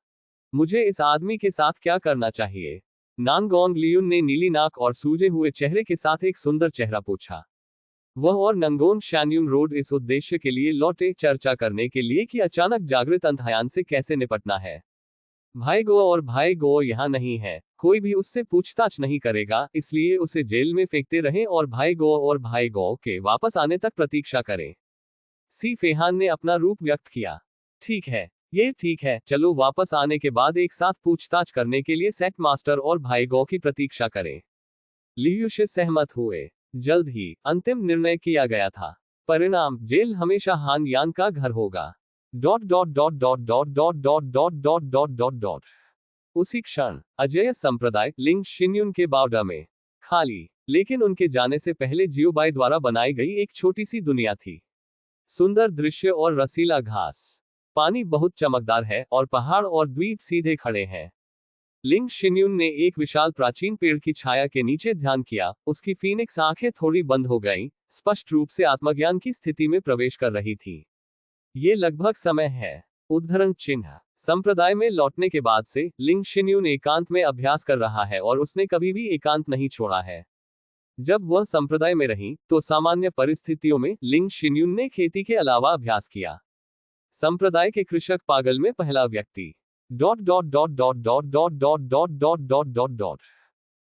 मुझे इस आदमी के साथ क्या करना चाहिए? नांगोन लियून ने नीली नाक और सूजे हुए चेहरे के साथ एक सुंदर चेहरा पूछा। वह और नंगोन शान्यून रोड इस उद्देश्य के लिए लौटे, चर्चा करने के लिए कि अचानक जागृत अंतहायन से कैसे निपटना है। भाई गो और भाई गो यहाँ नहीं है, कोई भी उससे पूछताछ नहीं करेगा, इसलिए उसे जेल में फेंकते रहें और भाई गो के वापस आने तक प्रतीक्षा करें। सी फेहान ने अपना रूप व्यक्त किया। ठीक है, ये ठीक है, चलो वापस आने के बाद एक साथ पूछताछ करने के लिए सेट मास्टर और भाई गो की प्रतीक्षा करें। लियूश सहमत हुए। जल्द ही अंतिम निर्णय किया गया था। परिणाम, जेल हमेशा हान यान का घर होगा। उसी क्षण अजय संप्रदाय लिंग शिन्युन के बावडा में खाली, लेकिन उनके जाने से पहले जियोबाई द्वारा बनाई गई एक छोटी सी दुनिया थी। सुंदर दृश्य और रसीला घास, पानी बहुत चमकदार है और पहाड़ और द्वीप सीधे खड़े हैं। लिंग शिन्यून ने एक विशाल प्राचीन पेड़ की छाया के नीचे ध्यान किया। उसकी फीनिक्स आंखें थोड़ी बंद हो गईं, स्पष्ट रूप से आत्मज्ञान की स्थिति में प्रवेश कर रही थी। ये लगभग समय है। उद्धरण चिन्ह। संप्रदाय में लौटने के बाद से लिंग शिन्यून एकांत में अभ्यास कर रहा है और उसने कभी भी एकांत नहीं छोड़ा है। जब वह संप्रदाय में रही तो सामान्य परिस्थितियों में लिंग शिन्यून ने खेती के अलावा अभ्यास किया। संप्रदाय के कृषक पागल में पहला व्यक्ति।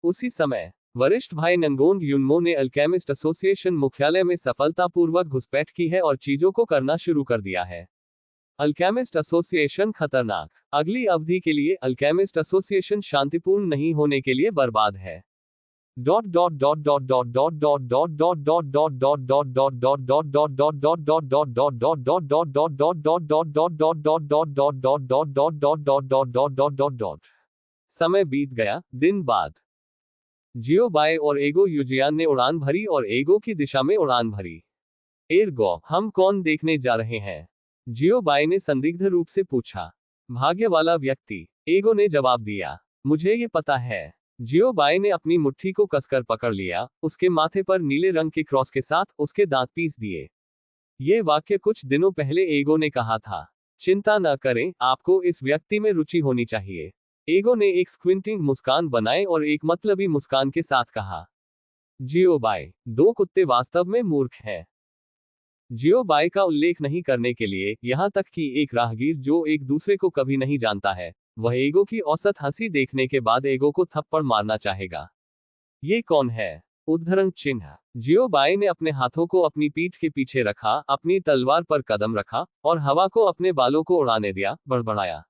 उसी समय वरिष्ठ भाई नंगोंग युनमो ने अल्केमिस्ट एसोसिएशन मुख्यालय में सफलतापूर्वक घुसपैठ की है और चीजों को करना शुरू कर दिया है। अल्केमिस्ट एसोसिएशन खतरनाक। अगली अवधि के लिए अल्केमिस्ट एसोसिएशन शांतिपूर्ण नहीं होने के लिए बर्बाद है। समय बीत गया। दिन बाद जियो बाय और एगो युजियान ने उड़ान भरी और एगो की दिशा में उड़ान भरी। एरगो, हम कौन देखने जा रहे हैं? जियो बाय ने संदिग्ध रूप से पूछा। भाग्य वाला व्यक्ति, एगो ने जवाब दिया। मुझे ये पता है। जियो बाय ने अपनी मुट्ठी को कसकर पकड़ लिया, उसके माथे पर नीले रंग के क्रॉस के साथ उसके दांत पीस दिए। ये वाक्य कुछ दिनों पहले एगो ने कहा था। चिंता न करें, आपको इस व्यक्ति में रुचि होनी चाहिए। एगो ने एक स्क्विंटिंग मुस्कान बनाई और एक मतलबी मुस्कान के साथ कहा। जियो बाय, दो कुत्ते वास्तव में मूर्ख हैं। जियो बाय का उल्लेख नहीं करने के लिए, यहां तक कि एक राहगीर जो एक दूसरे को कभी नहीं जानता है, वह एगो की औसत हंसी देखने के बाद एगो को थप्पड़ मारना चाहेगा। ये कौन है? उद्धरण चिन्ह। जियो बाय ने अपने हाथों को अपनी पीठ के पीछे रखा, अपनी तलवार पर कदम रखा और हवा को अपने बालों को उड़ाने दिया, बड़बड़ाया।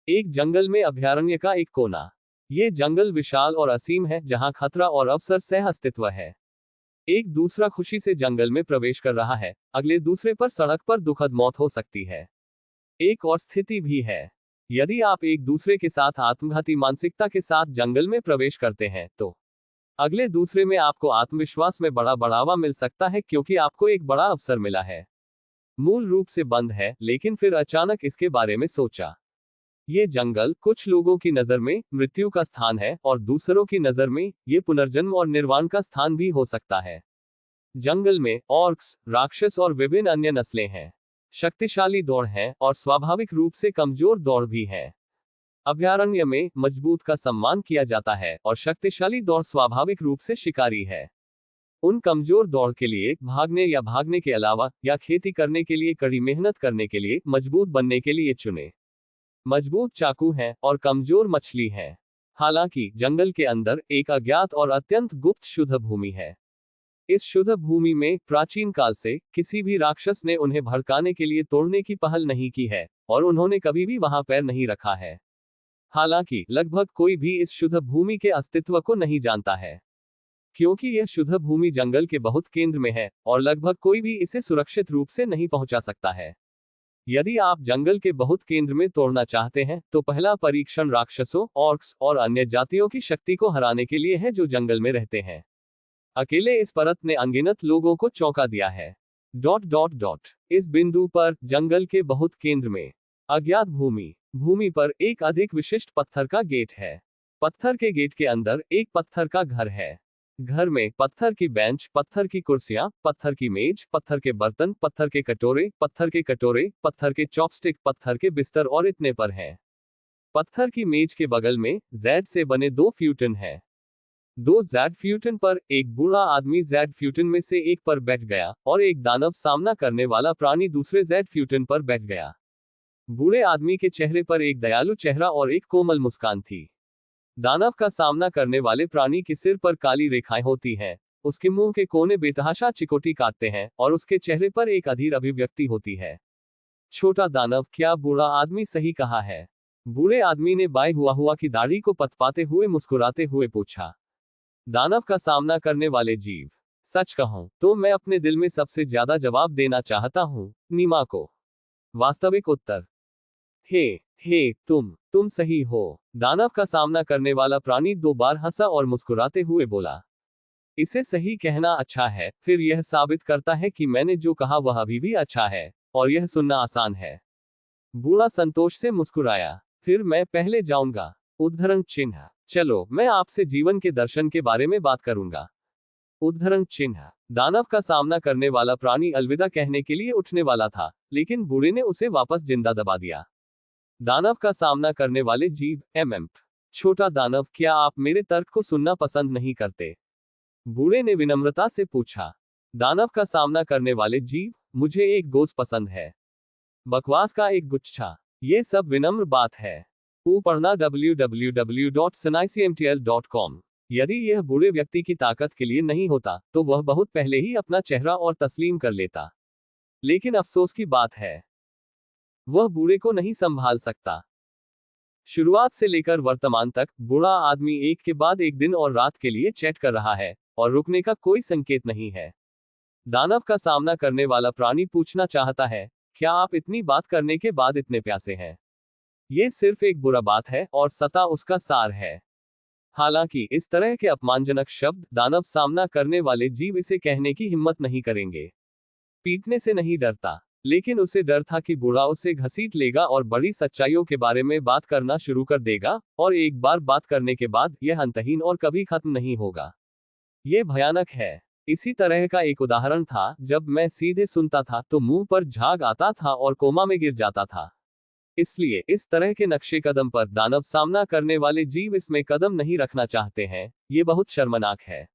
एक जंगल में अभयारण्य का एक कोना। ये जंगल विशाल और असीम है, जहां खतरा और अवसर सह अस्तित्व है। एक दूसरा खुशी से जंगल में प्रवेश कर रहा है, अगले दूसरे पर सड़क पर दुखद मौत हो सकती है। एक और स्थिति भी है। यदि आप एक दूसरे के साथ आत्मघाती मानसिकता के साथ जंगल में प्रवेश करते हैं, तो अगले दूसरे में आपको आत्मविश्वास में बड़ा बढ़ावा मिल सकता है, क्योंकि आपको एक बड़ा अवसर मिला है। मूल रूप से बंद है, लेकिन फिर अचानक इसके बारे में सोचा। ये जंगल कुछ लोगों की नजर में मृत्यु का स्थान है और दूसरों की नजर में ये पुनर्जन्म और निर्वाण का स्थान भी हो सकता है। जंगल में ऑर्क्स, राक्षस और विभिन्न अन्य नस्लें हैं। शक्तिशाली दौड़ है और स्वाभाविक रूप से कमजोर दौड़ भी है। अभयारण्य में मजबूत का सम्मान किया जाता है और शक्तिशाली दौड़ स्वाभाविक रूप से शिकारी है। उन कमजोर दौड़ के लिए भागने या भागने के अलावा या खेती करने के लिए कड़ी मेहनत करने के लिए मजबूत बनने के लिए चुने। मजबूत चाकू हैं और कमजोर मछली है। हालांकि जंगल के अंदर एक अज्ञात और अत्यंत गुप्त शुद्ध भूमि है। इस शुद्ध भूमि में प्राचीन काल से किसी भी राक्षस ने उन्हें भड़काने के लिए तोड़ने की पहल नहीं की है और उन्होंने कभी भी वहां पैर नहीं रखा है। हालांकि लगभग कोई भी इस शुद्ध भूमि के अस्तित्व को नहीं जानता है, क्योंकि यह शुद्ध भूमि जंगल के बहुत केंद्र में है और लगभग कोई भी इसे सुरक्षित रूप से नहीं पहुंचा सकता है। यदि आप जंगल के बहुत केंद्र में तोड़ना चाहते हैं, तो पहला परीक्षण राक्षसों, ऑर्क्स और अन्य जातियों की शक्ति को हराने के लिए है जो जंगल में रहते हैं। अकेले इस परत ने अनगिनत लोगों को चौंका दिया है। इस बिंदु पर जंगल के बहुत केंद्र में अज्ञात भूमि पर एक अधिक विशिष्ट पत्थर का गेट है। पत्थर के गेट के अंदर एक पत्थर का घर है। घर में पत्थर की बेंच, पत्थर की कुर्सियां, पत्थर की मेज, पत्थर के बर्तन, पत्थर के कटोरे, पत्थर के चॉपस्टिक, पत्थर के बिस्तर और इतने पर हैं। पत्थर की मेज के बगल में जेड से बने दो फ्यूटन हैं। दो जेड फ्यूटन पर एक बूढ़ा आदमी जेड फ्यूटन में से एक पर बैठ गया और एक दानव सामना करने वाला प्राणी दूसरे जेड फ्यूटन पर बैठ गया। बूढ़े आदमी के चेहरे पर एक दयालु चेहरा और एक कोमल मुस्कान थी। दानव का सामना करने वाले प्राणी के सिर पर काली रेखाएं होती हैं, उसके मुंह के कोने बेतहाशा चिकोटी काटते हैं और उसके चेहरे पर एक अधीर अभिव्यक्ति होती है। छोटा दानव, क्या बूढ़ा आदमी सही कहा है? बूढ़े आदमी ने बाएं हुआ की दाढ़ी को पथपाते हुए मुस्कुराते हुए पूछा। दानव का सामना करने वाले जीव, सच कहूं तो मैं अपने दिल में सबसे ज्यादा जवाब देना चाहता हूं, नीमा को। वास्तविक उत्तर, हे हे तुम सही हो। दानव का सामना करने वाला प्राणी 2 बार हंसा और मुस्कुराते हुए बोला, इसे सही कहना अच्छा है, फिर यह साबित करता है कि मैंने जो कहा वह अभी भी अच्छा है, और यह सुनना आसान है। बूढ़ा संतोष से मुस्कुराया, फिर मैं पहले जाऊंगा। उद्धरण चिन्ह, चलो मैं आपसे जीवन के दर्शन के बारे में बात करूंगा। उद्धरण चिन्ह, दानव का सामना करने वाला प्राणी अलविदा कहने के लिए उठने वाला था, लेकिन बूढ़े ने उसे वापस जिंदा दबा दिया। दानव का सामना करने वाले जीव छोटा दानव, क्या आप मेरे तर्क को सुनना पसंद नहीं करते? बूढ़े ने विनम्रता से पूछा। दानव का सामना करने वाले जीव, मुझे एक गोश्त पसंद है। बकवास का एक गुच्छा, ये सब विनम्र बात है। पढ़ना www.sunaicmtl.com। यदि यह बूढ़े व्यक्ति की ताकत के लिए नहीं होता, तो वह बहुत पहले ही अपना चेहरा और तस्लीम कर लेता। लेकिन अफसोस की बात है, वह बूढ़े को नहीं संभाल सकता। शुरुआत से लेकर वर्तमान तक, बूढ़ा आदमी एक के बाद एक दिन और रात के लिए चैट कर रहा है, और रुकने का कोई संकेत नहीं है। दानव का सामना करने वाला प्राणी पूछना चाहता है, क्या आप इतनी बात करने के बाद इतने प्यासे हैं? ये सिर्फ एक बुरा बात है, और सता उसका सार है। हालांकि इस तरह के अपमानजनक शब्द दानव सामना करने वाले जीव इसे कहने की हिम्मत नहीं करेंगे। पीटने से नहीं डरता, लेकिन उसे डर था कि बूढ़ा उसे घसीट लेगा और बड़ी सच्चाइयों के बारे में बात करना शुरू कर देगा, और एक बार बात करने के बाद यह अंतहीन और कभी खत्म नहीं होगा। यह भयानक है। इसी तरह का एक उदाहरण था, जब मैं सीधे सुनता था तो मुंह पर झाग आता था और कोमा में गिर जाता था। इसलिए इस तरह के नक्शे कदम पर दानव सामना करने वाले जीव इसमें कदम नहीं रखना चाहते हैं। ये बहुत शर्मनाक है।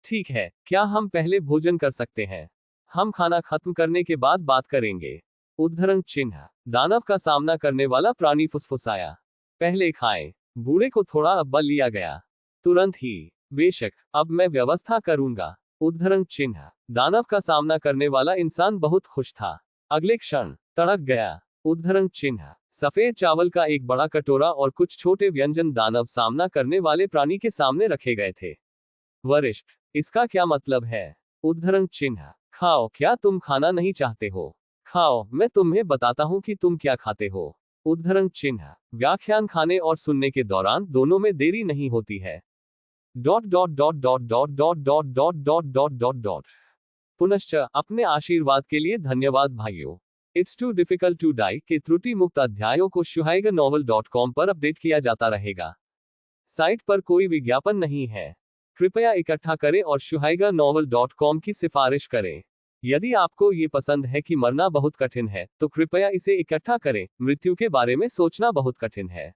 ठीक है, क्या हम पहले भोजन कर सकते हैं? हम खाना खत्म करने के बाद बात करेंगे। उद्धरण चिन्ह, दानव का सामना करने वाला प्राणी फुसफुसाया, पहले खाएं। बूढ़े को थोड़ा अब्बा लिया गया। तुरंत ही, बेशक, अब मैं व्यवस्था करूंगा। उद्धरण चिन्ह, दानव का सामना करने वाला इंसान बहुत खुश था। अगले क्षण तड़क गया। उद्धरण चिन्ह, सफेद चावल का एक बड़ा कटोरा और कुछ छोटे व्यंजन दानव सामना करने वाले प्राणी के सामने रखे गए थे। वरिष्ठ, इसका क्या मतलब है? उद्धरण चिन्ह, खाओ, क्या तुम खाना नहीं चाहते हो? खाओ, मैं तुम्हें बताता हूं कि तुम क्या खाते हो। उद्धरण चिन्ह, व्याख्यान खाने और सुनने के दौरान दोनों में देरी नहीं होती है। Dot dot dot dot dot dot dot dot dot dot dot dot. पुनश्च, अपने आशीर्वाद के लिए धन्यवाद भाइयों। It's too difficult to die के त्रुटि मुक्त अध्यायों को shuhaigaNovel.com पर अपडेट किया जाता रहेगा। साइट पर कोई विज्ञापन नहीं है। कृपया इकट्ठा करें और shuhaigaNovel.com की सिफारिश करें। यदि आपको ये पसंद है कि मरना बहुत कठिन है, तो कृपया इसे इकट्ठा करें। मृत्यु के बारे में सोचना बहुत कठिन है।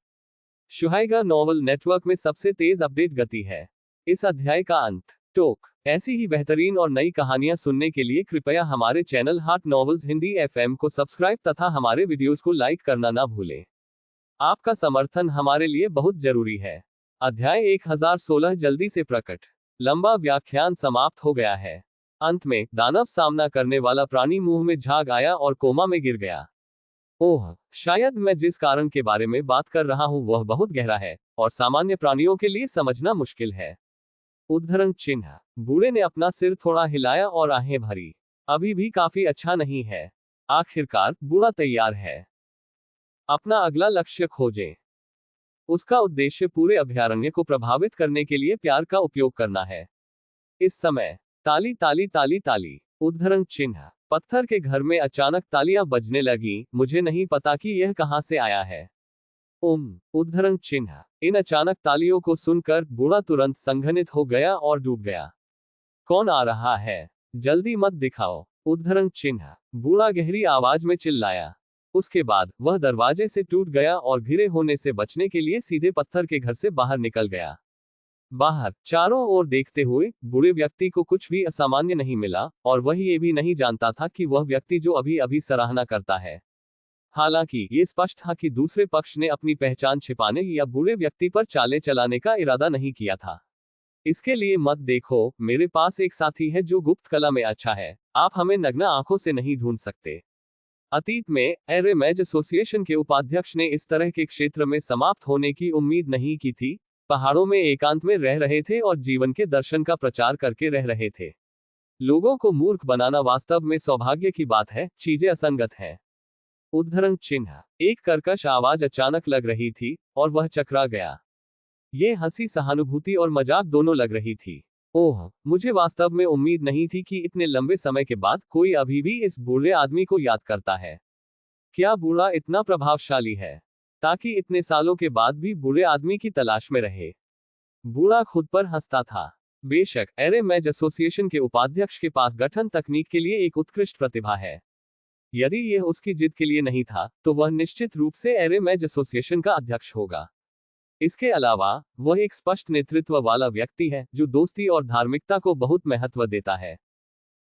शुहाइगा नॉवल नेटवर्क में सबसे तेज अपडेट गति है। इस अध्याय का अंत टोक। ऐसी ही बेहतरीन और नई कहानियां सुनने के लिए कृपया हमारे चैनल हाट नॉवेल्स हिंदी FM को सब्सक्राइब तथा हमारे वीडियोस को लाइक करना ना भूलें। आपका समर्थन हमारे लिए बहुत जरूरी है। अध्याय 1016 जल्दी से प्रकट। लंबा व्याख्यान समाप्त हो गया है। अंत में दानव सामना करने वाला प्राणी मुंह में झाग आया और कोमा में गिर गया। ओह, शायद मैं जिस कारण के बारे में बात कर रहा हूं वह बहुत गहरा है, और सामान्य प्राणियों के लिए समझना मुश्किल है। उद्धरण चिन्ह, बूढ़े ने अपना सिर थोड़ा हिलाया और आहें भरी। अभी भी काफी अच्छा नहीं है। आखिरकार बूढ़ा तैयार है। अपना अगला लक्ष्य खोजें। उसका उद्देश्य पूरे अभयारण्य को प्रभावित करने के लिए प्यार का उपयोग करना है। इस समय ताली ताली ताली ताली। उद्धरण चिन्ह, पत्थर के घर में अचानक तालियां बजने लगी। मुझे नहीं पता कि यह कहां से आया है। उद्धरण चिन्ह, इन अचानक तालियों को सुनकर बूढ़ा तुरंत संघनित हो गया और डूब गया। कौन आ रहा है? जल्दी मत दिखाओ। उद्धरण चिन्ह, बूढ़ा गहरी आवाज में चिल्लाया। उसके बाद वह दरवाजे से टूट गया और घिरे होने से बचने के लिए सीधे पत्थर के घर से बाहर निकल गया। बाहर चारों ओर देखते हुए बूढ़े व्यक्ति को कुछ भी असामान्य नहीं मिला, और वह ये भी नहीं जानता था कि वह व्यक्ति जो अभी अभी सराहना करता है। हालांकि ये स्पष्ट था कि दूसरे पक्ष ने अपनी पहचान छिपाने या बूढ़े व्यक्ति पर चाले चलाने का इरादा नहीं किया था। इसके लिए मत देखो, मेरे पास एक साथी है जो गुप्त कला में अच्छा है। आप हमें नग्न आंखों से नहीं ढूंढ सकते। अतीत में एरे मैज एसोसिएशन के उपाध्यक्ष ने इस तरह के क्षेत्र में समाप्त होने की उम्मीद नहीं की थी। पहाड़ों में एकांत में रह रहे थे और जीवन के दर्शन का प्रचार करके रह रहे थे। लोगों को मूर्ख बनाना वास्तव में सौभाग्य की बात है। चीजें असंगत हैं। उद्धरण चिन्ह। एक कर्कश आवाज अचानक लग रही थी और वह चकरा गया। ये हंसी सहानुभूति और मजाक दोनों लग रही थी। ओह, मुझे वास्तव में उम्मीद नहीं थी कि इतने लंबे समय के बाद कोई अभी भी इस बूढ़े आदमी को याद करता है। क्या बूढ़ा इतना प्रभावशाली है ताकि इतने सालों के बाद भी बूढ़े आदमी की तलाश में रहे? बूढ़ा खुद पर हंसता था। बेशक, एरे मैज एसोसिएशन के उपाध्यक्ष के पास गठन तकनीक के लिए एक उत्कृष्ट प्रतिभा है। यदि यह उसकी जिद के लिए नहीं था, तो वह निश्चित रूप से एरे मैज एसोसिएशन का अध्यक्ष होगा। इसके अलावा, वह एक स्पष्ट नेतृत्व वाला व्यक्ति है जो दोस्ती और धार्मिकता को बहुत महत्व देता है।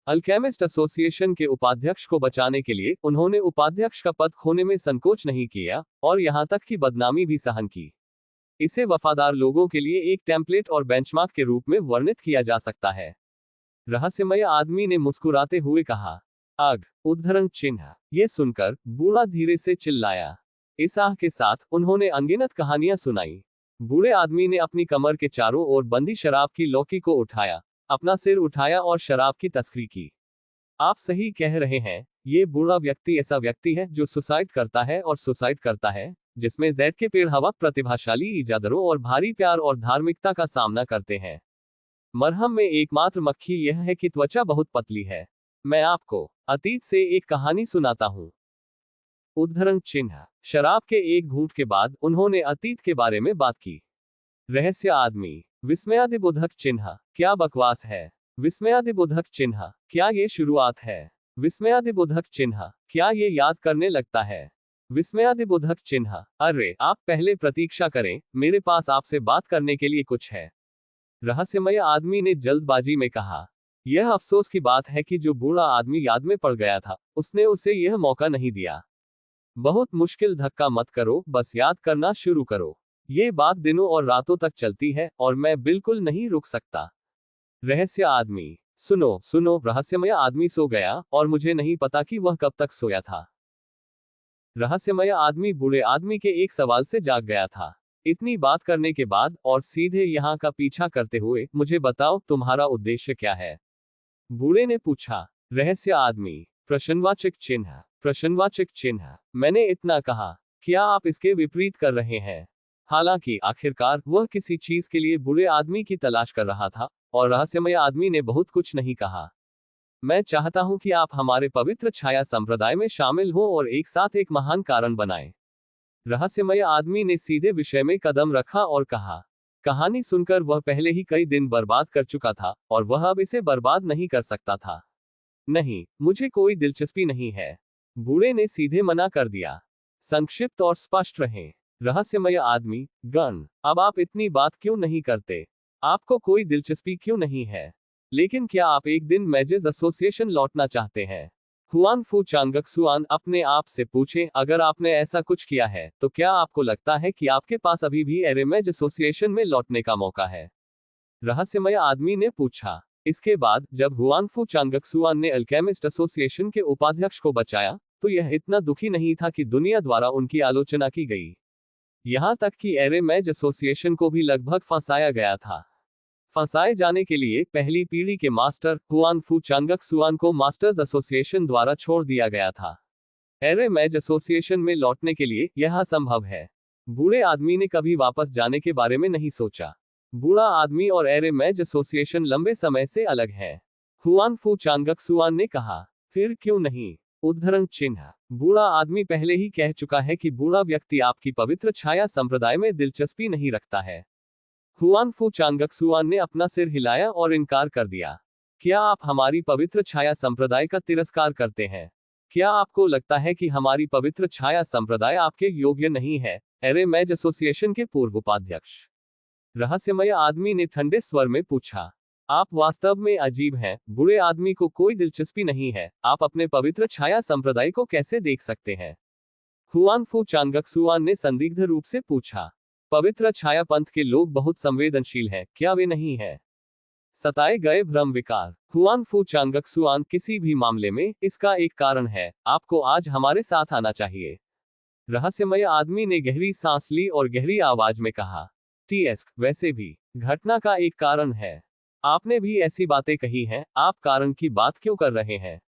अल्केमिस्ट एसोसिएशन के उपाध्यक्ष को बचाने के लिए उन्होंने उपाध्यक्ष का पद खोने में संकोच नहीं किया और यहां तक कि बदनामी भी सहन की। इसे वफादार लोगों के लिए एक टेम्पलेट और बेंचमार्क के रूप में वर्णित किया जा सकता है। रहस्यमय आदमी ने मुस्कुराते हुए कहा। अग, उद्धरण चिन्ह। ये सुनकर बूढ़ा धीरे से चिल्लाया। इस आह के साथ उन्होंने अनगिनत कहानियां सुनाई। बूढ़े आदमी ने अपनी कमर के चारों ओर बंदी शराब की लौकी को उठाया, अपना सिर उठाया और शराब की तस्करी की। आप सही कह रहे हैं, ये बूढ़ा व्यक्ति ऐसा व्यक्ति है जो सुसाइड करता है और सुसाइड करता है, जिसमें जैद के पेड़ हवा प्रतिभाशाली इजादरों और भारी प्यार और धार्मिकता का सामना करते हैं। मरहम में एकमात्र मक्खी यह है कि त्वचा बहुत पतली है। मैं आपको अतीत से एक कहानी सुनाता हूँ। उद्धरण चिन्ह। शराब के एक घूंट के बाद उन्होंने अतीत के बारे में बात की। रहस्य आदमी। विस्मयादिबोधक चिन्ह। क्या बकवास है? विस्मयादिबोधक चिन्ह। क्या ये शुरुआत है? विस्मयादिबोधक चिन्ह। क्या ये याद करने लगता है? विस्मयादिबोधक चिन्ह। अरे, आप पहले प्रतीक्षा करें, मेरे पास आपसे बात करने के लिए कुछ है। रहस्यमय आदमी ने जल्दबाजी में कहा। यह अफसोस की बात है कि जो बूढ़ा आदमी याद में पड़ गया था, उसने उसे यह मौका नहीं दिया। बहुत मुश्किल धक्का मत करो, बस याद करना शुरू करो। ये बात दिनों और रातों तक चलती है और मैं बिल्कुल नहीं रुक सकता। रहस्य आदमी। सुनो सुनो, रहस्यमय आदमी सो गया और मुझे नहीं पता कि वह कब तक सोया था। रहस्यमय आदमी बूढ़े आदमी के एक सवाल से जाग गया था। इतनी बात करने के बाद और सीधे यहाँ का पीछा करते हुए, मुझे बताओ तुम्हारा उद्देश्य क्या है? बूढ़े ने पूछा। रहस्य आदमी। प्रश्नवाचक चिन्ह। प्रश्नवाचक चिन्ह। मैंने इतना कहा। क्या आप इसके विपरीत कर रहे हैं? हालांकि आखिरकार वह किसी चीज के लिए बूढ़े आदमी की तलाश कर रहा था और रहस्यमय आदमी ने बहुत कुछ नहीं कहा। मैं चाहता हूं कि आप हमारे पवित्र छाया संप्रदाय में शामिल हो और एक साथ एक महान कारण बनाएं। रहस्यमय आदमी ने सीधे विषय में कदम रखा और कहा। कहानी सुनकर वह पहले ही कई दिन बर्बाद कर चुका था और वह अब इसे बर्बाद नहीं कर सकता था। नहीं, मुझे कोई दिलचस्पी नहीं है। बूढ़े ने सीधे मना कर दिया। संक्षिप्त और स्पष्ट रहें। रहस्यमय आदमी। गण, अब आप इतनी बात क्यों नहीं करते? आपको कोई दिलचस्पी क्यों नहीं है? लेकिन क्या आप एक दिन मैजेस एसोसिएशन लौटना चाहते हैं? हुआन फू चांगक्सुआन अपने आप से पूछें, अगर आपने ऐसा कुछ किया है, तो क्या आपको लगता है कि आपके पास अभी भी एरेमेज एसोसिएशन में लौटने का मौका है? रहस्यमय आदमी ने पूछा। इसके बाद जब हुआन फू चांगक्सुआन ने अल्केमिस्ट एसोसिएशन के उपाध्यक्ष को बचाया, तो यह इतना दुखी नहीं था कि दुनिया द्वारा उनकी आलोचना की गई। यहां तक कि एरेमेज एसोसिएशन को भी लगभग फंसाया गया था। फंसाए जाने के लिए पहली पीढ़ी के मास्टर हुआन फू चांगक्सुआन को मास्टर्स एसोसिएशन द्वारा छोड़ दिया गया था। एरेमेज एसोसिएशन में लौटने के लिए यह असंभव है। बूढ़े आदमी ने कभी वापस जाने के बारे में नहीं सोचा। बूढ़ा आदमी और एरेमेज एसोसिएशन लंबे समय से अलग है। हुआन फू चांगक्सुआन ने कहा। फिर क्यों नहीं? उद्धरण चिन्ह। बूढ़ा आदमी पहले ही कह चुका है कि बूढ़ा व्यक्ति आपकी पवित्र छाया संप्रदाय में दिलचस्पी नहीं रखता है। हुआन फू चांगक्सुआन ने अपना सिर हिलाया और इनकार कर दिया। क्या आप हमारी पवित्र छाया संप्रदाय का तिरस्कार करते हैं? क्या आपको लगता है कि हमारी पवित्र छाया संप्रदाय आपके योग्य नहीं है? एरेमेज एसोसिएशन के पूर्व उपाध्यक्ष। रहस्यमय आदमी ने ठंडे स्वर में पूछा। आप वास्तव में अजीब हैं। बूढ़े आदमी को कोई दिलचस्पी नहीं है। आप अपने पवित्र छाया संप्रदाय को कैसे देख सकते हैं? हुआन फू चांगक्सुआन ने संदिग्ध रूप से पूछा। पवित्र छाया पंथ के लोग बहुत संवेदनशील हैं, क्या वे नहीं हैं? सताए गए भ्रम विकार। हुआन फू चांगक्सुआन, किसी भी मामले में इसका एक कारण है। आपको आज हमारे साथ आना चाहिए। रहस्यमय आदमी ने गहरी सांस ली और गहरी आवाज में कहा। टीएस, वैसे भी घटना का एक कारण है। आपने भी ऐसी बातें कही हैं, आप कारण की बात क्यों कर रहे हैं?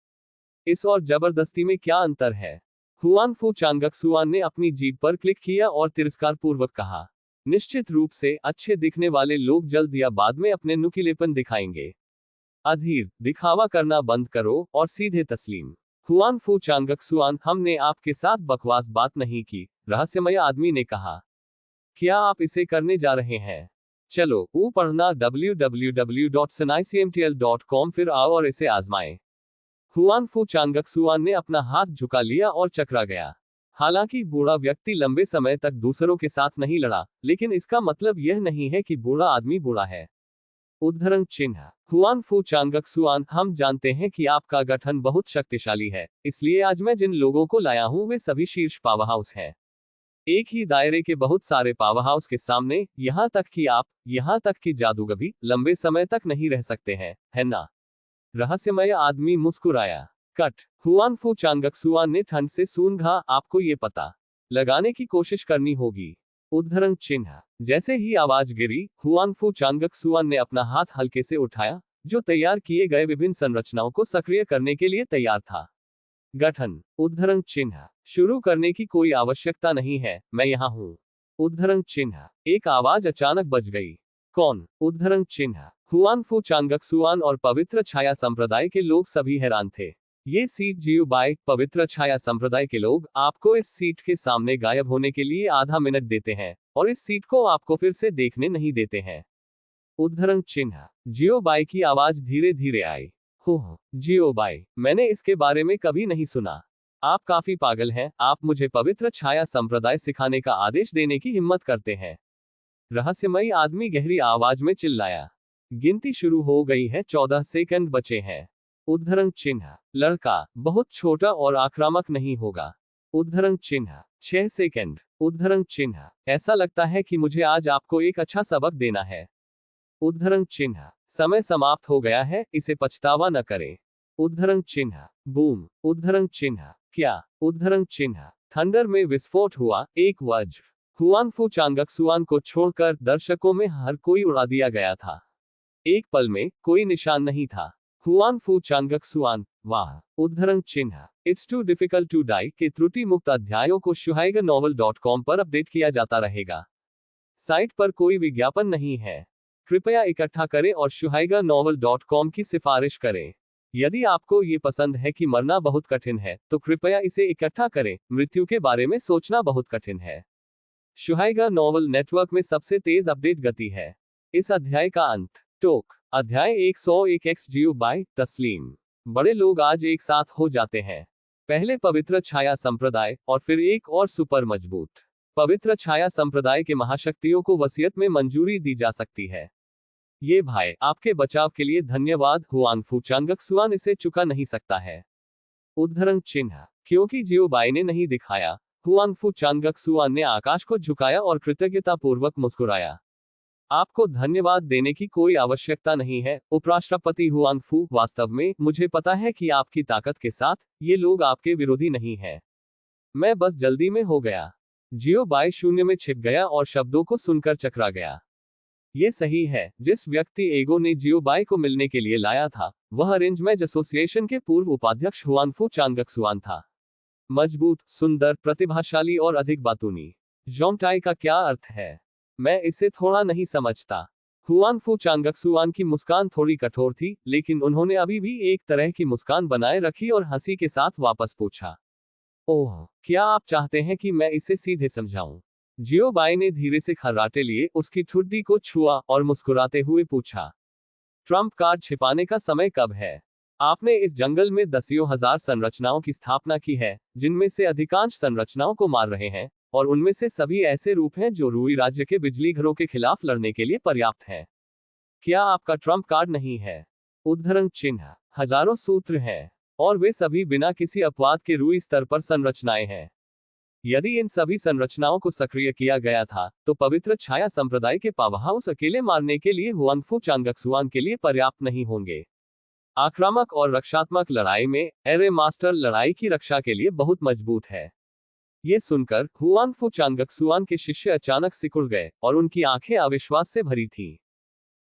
इस और जबरदस्ती में क्या अंतर है? हुआनफू चांगक्सुआन ने अपनी जीभ पर क्लिक किया और तिरस्कारपूर्वक कहा, निश्चित रूप से अच्छे दिखने वाले लोग जल्द या बाद में अपने नुकीलेपन दिखाएंगे। अधीर, दिखावा करना बंद करो और सीधे तस्लीम। हुआनफू चांगक्सुआन, हमने आपके साथ बकवास बात नहीं की, रहस्यमय आदमी ने कहा। क्या आप इसे करने जा रहे हैं? चलो, पढ़ना www.sinaicmtl.com, फिर आओ और इसे आजमाएं। हुआनफू चांगक्सुआन ने अपना हाथ झुका लिया और चकरा गया। हालांकि बूढ़ा व्यक्ति लंबे समय तक दूसरों के साथ नहीं लड़ा, लेकिन इसका मतलब यह नहीं है कि बूढ़ा आदमी बूढ़ा है। उद्धरण चिन्ह। हुआनफू चांगक्सुआन, हम जानते हैं कि आपका गठन बहुत शक्तिशाली है, इसलिए आज मैं जिन लोगों को लाया हूं वे सभी शीर्ष पावरहाउस हैं। एक ही दायरे के बहुत सारे पावरहाउस के सामने, यहां तक कि जादूगर भी लंबे समय तक नहीं रह सकते हैं, है ना? रहस्यमय आदमी मुस्कुराया। कट। हुआनफू चांगक्सुआन ने ठंड से सूंघा, आपको ये पता लगाने की कोशिश करनी होगी। उद्धरण चिन्ह। जैसे ही आवाज गिरी, हुआनफू चांगक्सुआन ने अपना हाथ हल्के से उठाया, जो तैयार किए गए विभिन्न संरचनाओं को सक्रिय करने के लिए तैयार था। गठन। उद्धरण चिन्ह। शुरू करने की कोई आवश्यकता नहीं है, मैं यहां हूं। उद्धरण चिन्ह। एक आवाज अचानक बज गई। कौन? उद्धरण चिन्ह। हुआनफू चांगक्सुआन और पवित्र छाया संप्रदाय के लोग सभी हैरान थे। ये सीट जियो बाय, पवित्र छाया संप्रदाय के लोग आपको इस सीट के सामने गायब होने के लिए आधा मिनट देते हैं, और इस सीट को आपको फिर से देखने नहीं देते हैं। उद्धरण चिन्ह। जियो बाय की आवाज धीरे धीरे आई। हो, जियो बाय, मैंने इसके बारे में कभी नहीं सुना। आप काफी पागल हैं, आप मुझे पवित्र छाया संप्रदाय सिखाने का आदेश देने की हिम्मत करते हैं। रहस्यमयी आदमी गहरी आवाज में चिल्लाया। गिनती शुरू हो गई है, 14 सेकंड बचे हैं। उद्धरण चिन्ह। लड़का बहुत छोटा और आक्रामक नहीं होगा। उद्धरण चिन्ह। 6 सेकंड। उद्धरण चिन्ह। ऐसा लगता है कि मुझे आज आपको एक अच्छा सबक देना है। उद्धरण चिन्ह। समय समाप्त हो गया है, इसे पछतावा न करें। उद्धरण चिन्ह। बूम। उद्धरण चिन्ह। क्या? उद्धरण चिन्ह। थंडर में विस्फोट हुआ, एक वज्र। हुआनफू चांगक्सुआन को छोड़कर दर्शकों में हर कोई उड़ा दिया गया था। एक पल में कोई निशान नहीं था। हुआनफू चांगक्सुआन, वाह! उद्धरण चिन्ह। It's too difficult to die के त्रुटि मुक्त अध्यायों को shuhaigaNovel.com पर अपडेट किया जाता रहेगा। साइट पर कोई विज्ञापन नहीं है। कृपया इकट्ठा करें और shuhaigaNovel.com की सिफारिश करें। यदि आपको ये पसंद है कि मरना बहुत कठिन है, तो कृपया इसे इकट्ठा करें, मृत्यु के बारे में सोचना बहुत कठिन है। शुहाइगा नॉवल नेटवर्क में सबसे तेज अपडेट गति है। इस अध्याय का अंत। टोक। अध्याय 101 एक्स जियो बाय तस्लीम। बड़े लोग आज एक साथ हो जाते हैं। पहले पवित्र छाया संप्रदाय, और फिर एक और सुपर मजबूत। पवित्र छाया संप्रदाय के महाशक्तियों को वसीयत में मंजूरी दी जा सकती है। ये भाई, आपके बचाव के लिए धन्यवाद। हुआनफू चांगक्सुआन इसे चुका नहीं सकता है। उद्धरण चिन्ह। क्योंकि जियो बाई ने नहीं दिखाया, हुआनफू चांगक्सुआन ने आकाश को झुकाया और कृतज्ञतापूर्वक मुस्कुराया। आपको धन्यवाद देने की कोई आवश्यकता नहीं है, उपराष्ट्रपति हुआनफू। वास्तव में, मुझे पता है कि आपकी ताकत के साथ, ये लोग आपके विरोधी नहीं हैं। मैं बस जल्दी में हो गया। जियो बाई शून्य में छिप गया और शब्दों को सुनकर चकरा गया। ये सही है, जिस व्यक्ति एगो ने जियो बाई को मिलने के लिए लाया था, वह अरेंजमेंट एसोसिएशन के पूर्व उपाध्यक्ष हुआनफू चांगक्सुआन था। मजबूत, सुंदर, प्रतिभाशाली और अधिक बातूनी। जोंगटाई का क्या अर्थ है? मैं इसे थोड़ा नहीं समझता। हुआनफू चांगक्सुआन की मुस्कान थोड़ी कठोर थी, लेकिन उन्होंने अभी भी एक तरह की मुस्कान बनाए रखी और हंसी के साथ वापस पूछा, ओह, क्या आप चाहते हैं कि मैं इसे सीधे समझाऊं? जियो बाई ने धीरे से खर्राटे लिए, उसकी ठुड्डी को छुआ और मुस्कुराते हुए पूछा, ट्रम्प कार्ड छिपाने का समय कब है? आपने इस जंगल में दसियों हजार संरचनाओं की स्थापना की है, जिनमें से अधिकांश संरचनाओं को मार रहे हैं, और उनमें से सभी ऐसे रूप हैं जो रूई राज्य के बिजली घरों के खिलाफ लड़ने के लिए पर्याप्त हैं। क्या आपका ट्रम्प कार्ड नहीं है? उद्धरण चिन्ह। हजारों सूत्र हैं, और वे सभी बिना किसी अपवाद के रूई स्तर पर संरचनाएं हैं। यदि इन सभी संरचनाओं को सक्रिय किया गया था, तो पवित्र छाया संप्रदाय के पावरहाउस अकेले मारने के लिए हुआनफू चांगक्सुआन के लिए पर्याप्त नहीं होंगे। आक्रामक और रक्षात्मक लड़ाई में, एरे मास्टर लड़ाई की रक्षा के लिए बहुत मजबूत है। ये सुनकर हुआनफू चांगक्सुआन के शिष्य अचानक सिकुड़ गए, और उनकी आंखें अविश्वास से भरी थीं।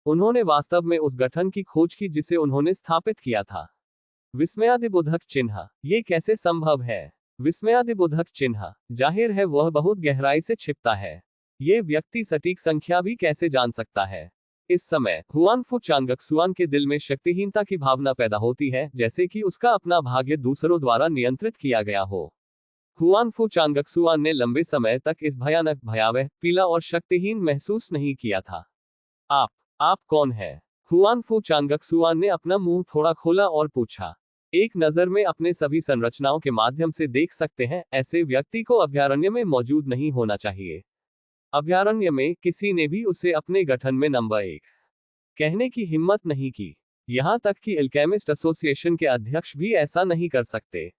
उन्होंने वास्तव में उस गठन की खोज की जिसे उन्होंने स्थापित किया था। विस्मयादिबोधक चिन्ह। ये कैसे संभव है? विस्मयादिबोधक चिन्ह, जाहिर है वह बहुत गहराई से छिपता है। ये व्यक्ति सटीक संख्या भी कैसे जान सकता है? इस समय हुआनफू चांगक्सुआन के दिल में शक्तिहीनता की भावना पैदा होती है, जैसे कि उसका अपना भाग्य दूसरों द्वारा नियंत्रित किया गया हो। हुआनफू चांगक्सुआन ने लंबे समय तक इस भयानक, भयावह, पीला और शक्तिहीन महसूस नहीं किया था। आप कौन है? हुआनफू चांगक्सुआन ने अपना मुंह थोड़ा खोला और पूछा। एक नजर में अपने सभी संरचनाओं के माध्यम से देख सकते हैं, ऐसे व्यक्ति को अभयारण्य में मौजूद नहीं होना चाहिए। अभयारण्य में किसी ने भी उसे अपने गठन में नंबर 1 कहने की हिम्मत नहीं की। यहां तक कि एल्केमिस्ट एसोसिएशन के अध्यक्ष भी ऐसा नहीं कर सकते।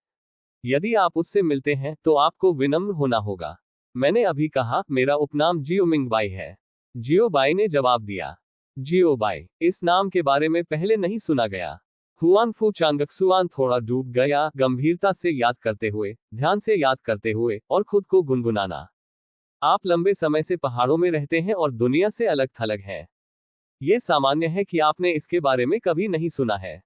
यदि आप उससे मिलते हैं तो आपको विनम्र होना होगा। मैंने अभी कहा, मेरा उपनाम जियोमिंग बाई है। जियो बाई ने जवाब दिया। जियो बाई, इस नाम के बारे में पहले नहीं सुना गया। हुआनफू चांगक्सुआन थोड़ा डूब गया, गंभीरता से याद करते हुए, ध्यान से याद करते हुए, और खुद को गुनगुनाना। आप लंबे समय से पहाड़ों में रहते हैं और दुनिया से अलग थलग हैं। ये सामान्य है कि आपने इसके बारे में कभी नहीं सुना है।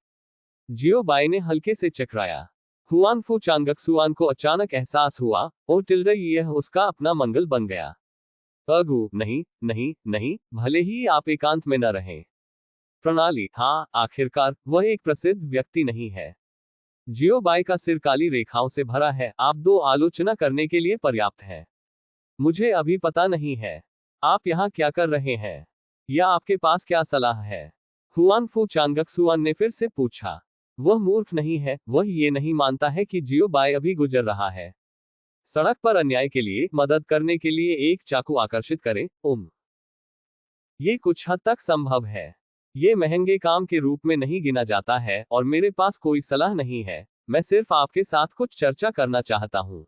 जियो बाई ने हल्के से चकराया। हुआनफू चांगक्सुआन को अचानक एहसास हुआ, ओ टिल्डे, यह उसका अपना मंगल बन गया। अगू, नहीं नहीं नहीं, भले ही आप एकांत में न रहें। प्रणाली, हाँ, आखिरकार वह एक प्रसिद्ध व्यक्ति नहीं है। जियो बाई का सिर काली रेखाओं से भरा है। आप 2 आलोचना करने के लिए पर्याप्त है। मुझे अभी पता नहीं है आप यहाँ क्या कर रहे हैं, या आपके पास क्या सलाह है? हुआनफू चांगक्सुआन ने फिर से पूछा। वह मूर्ख नहीं है, वह ये नहीं मानता है कि जियो बाई अभी गुजर रहा है। सड़क पर अन्याय के लिए मदद करने के लिए एक चाकू आकर्षित करें। ये कुछ हद तक संभव है। ये महंगे काम के रूप में नहीं गिना जाता है, और मेरे पास कोई सलाह नहीं है। मैं सिर्फ आपके साथ कुछ चर्चा करना चाहता हूँ।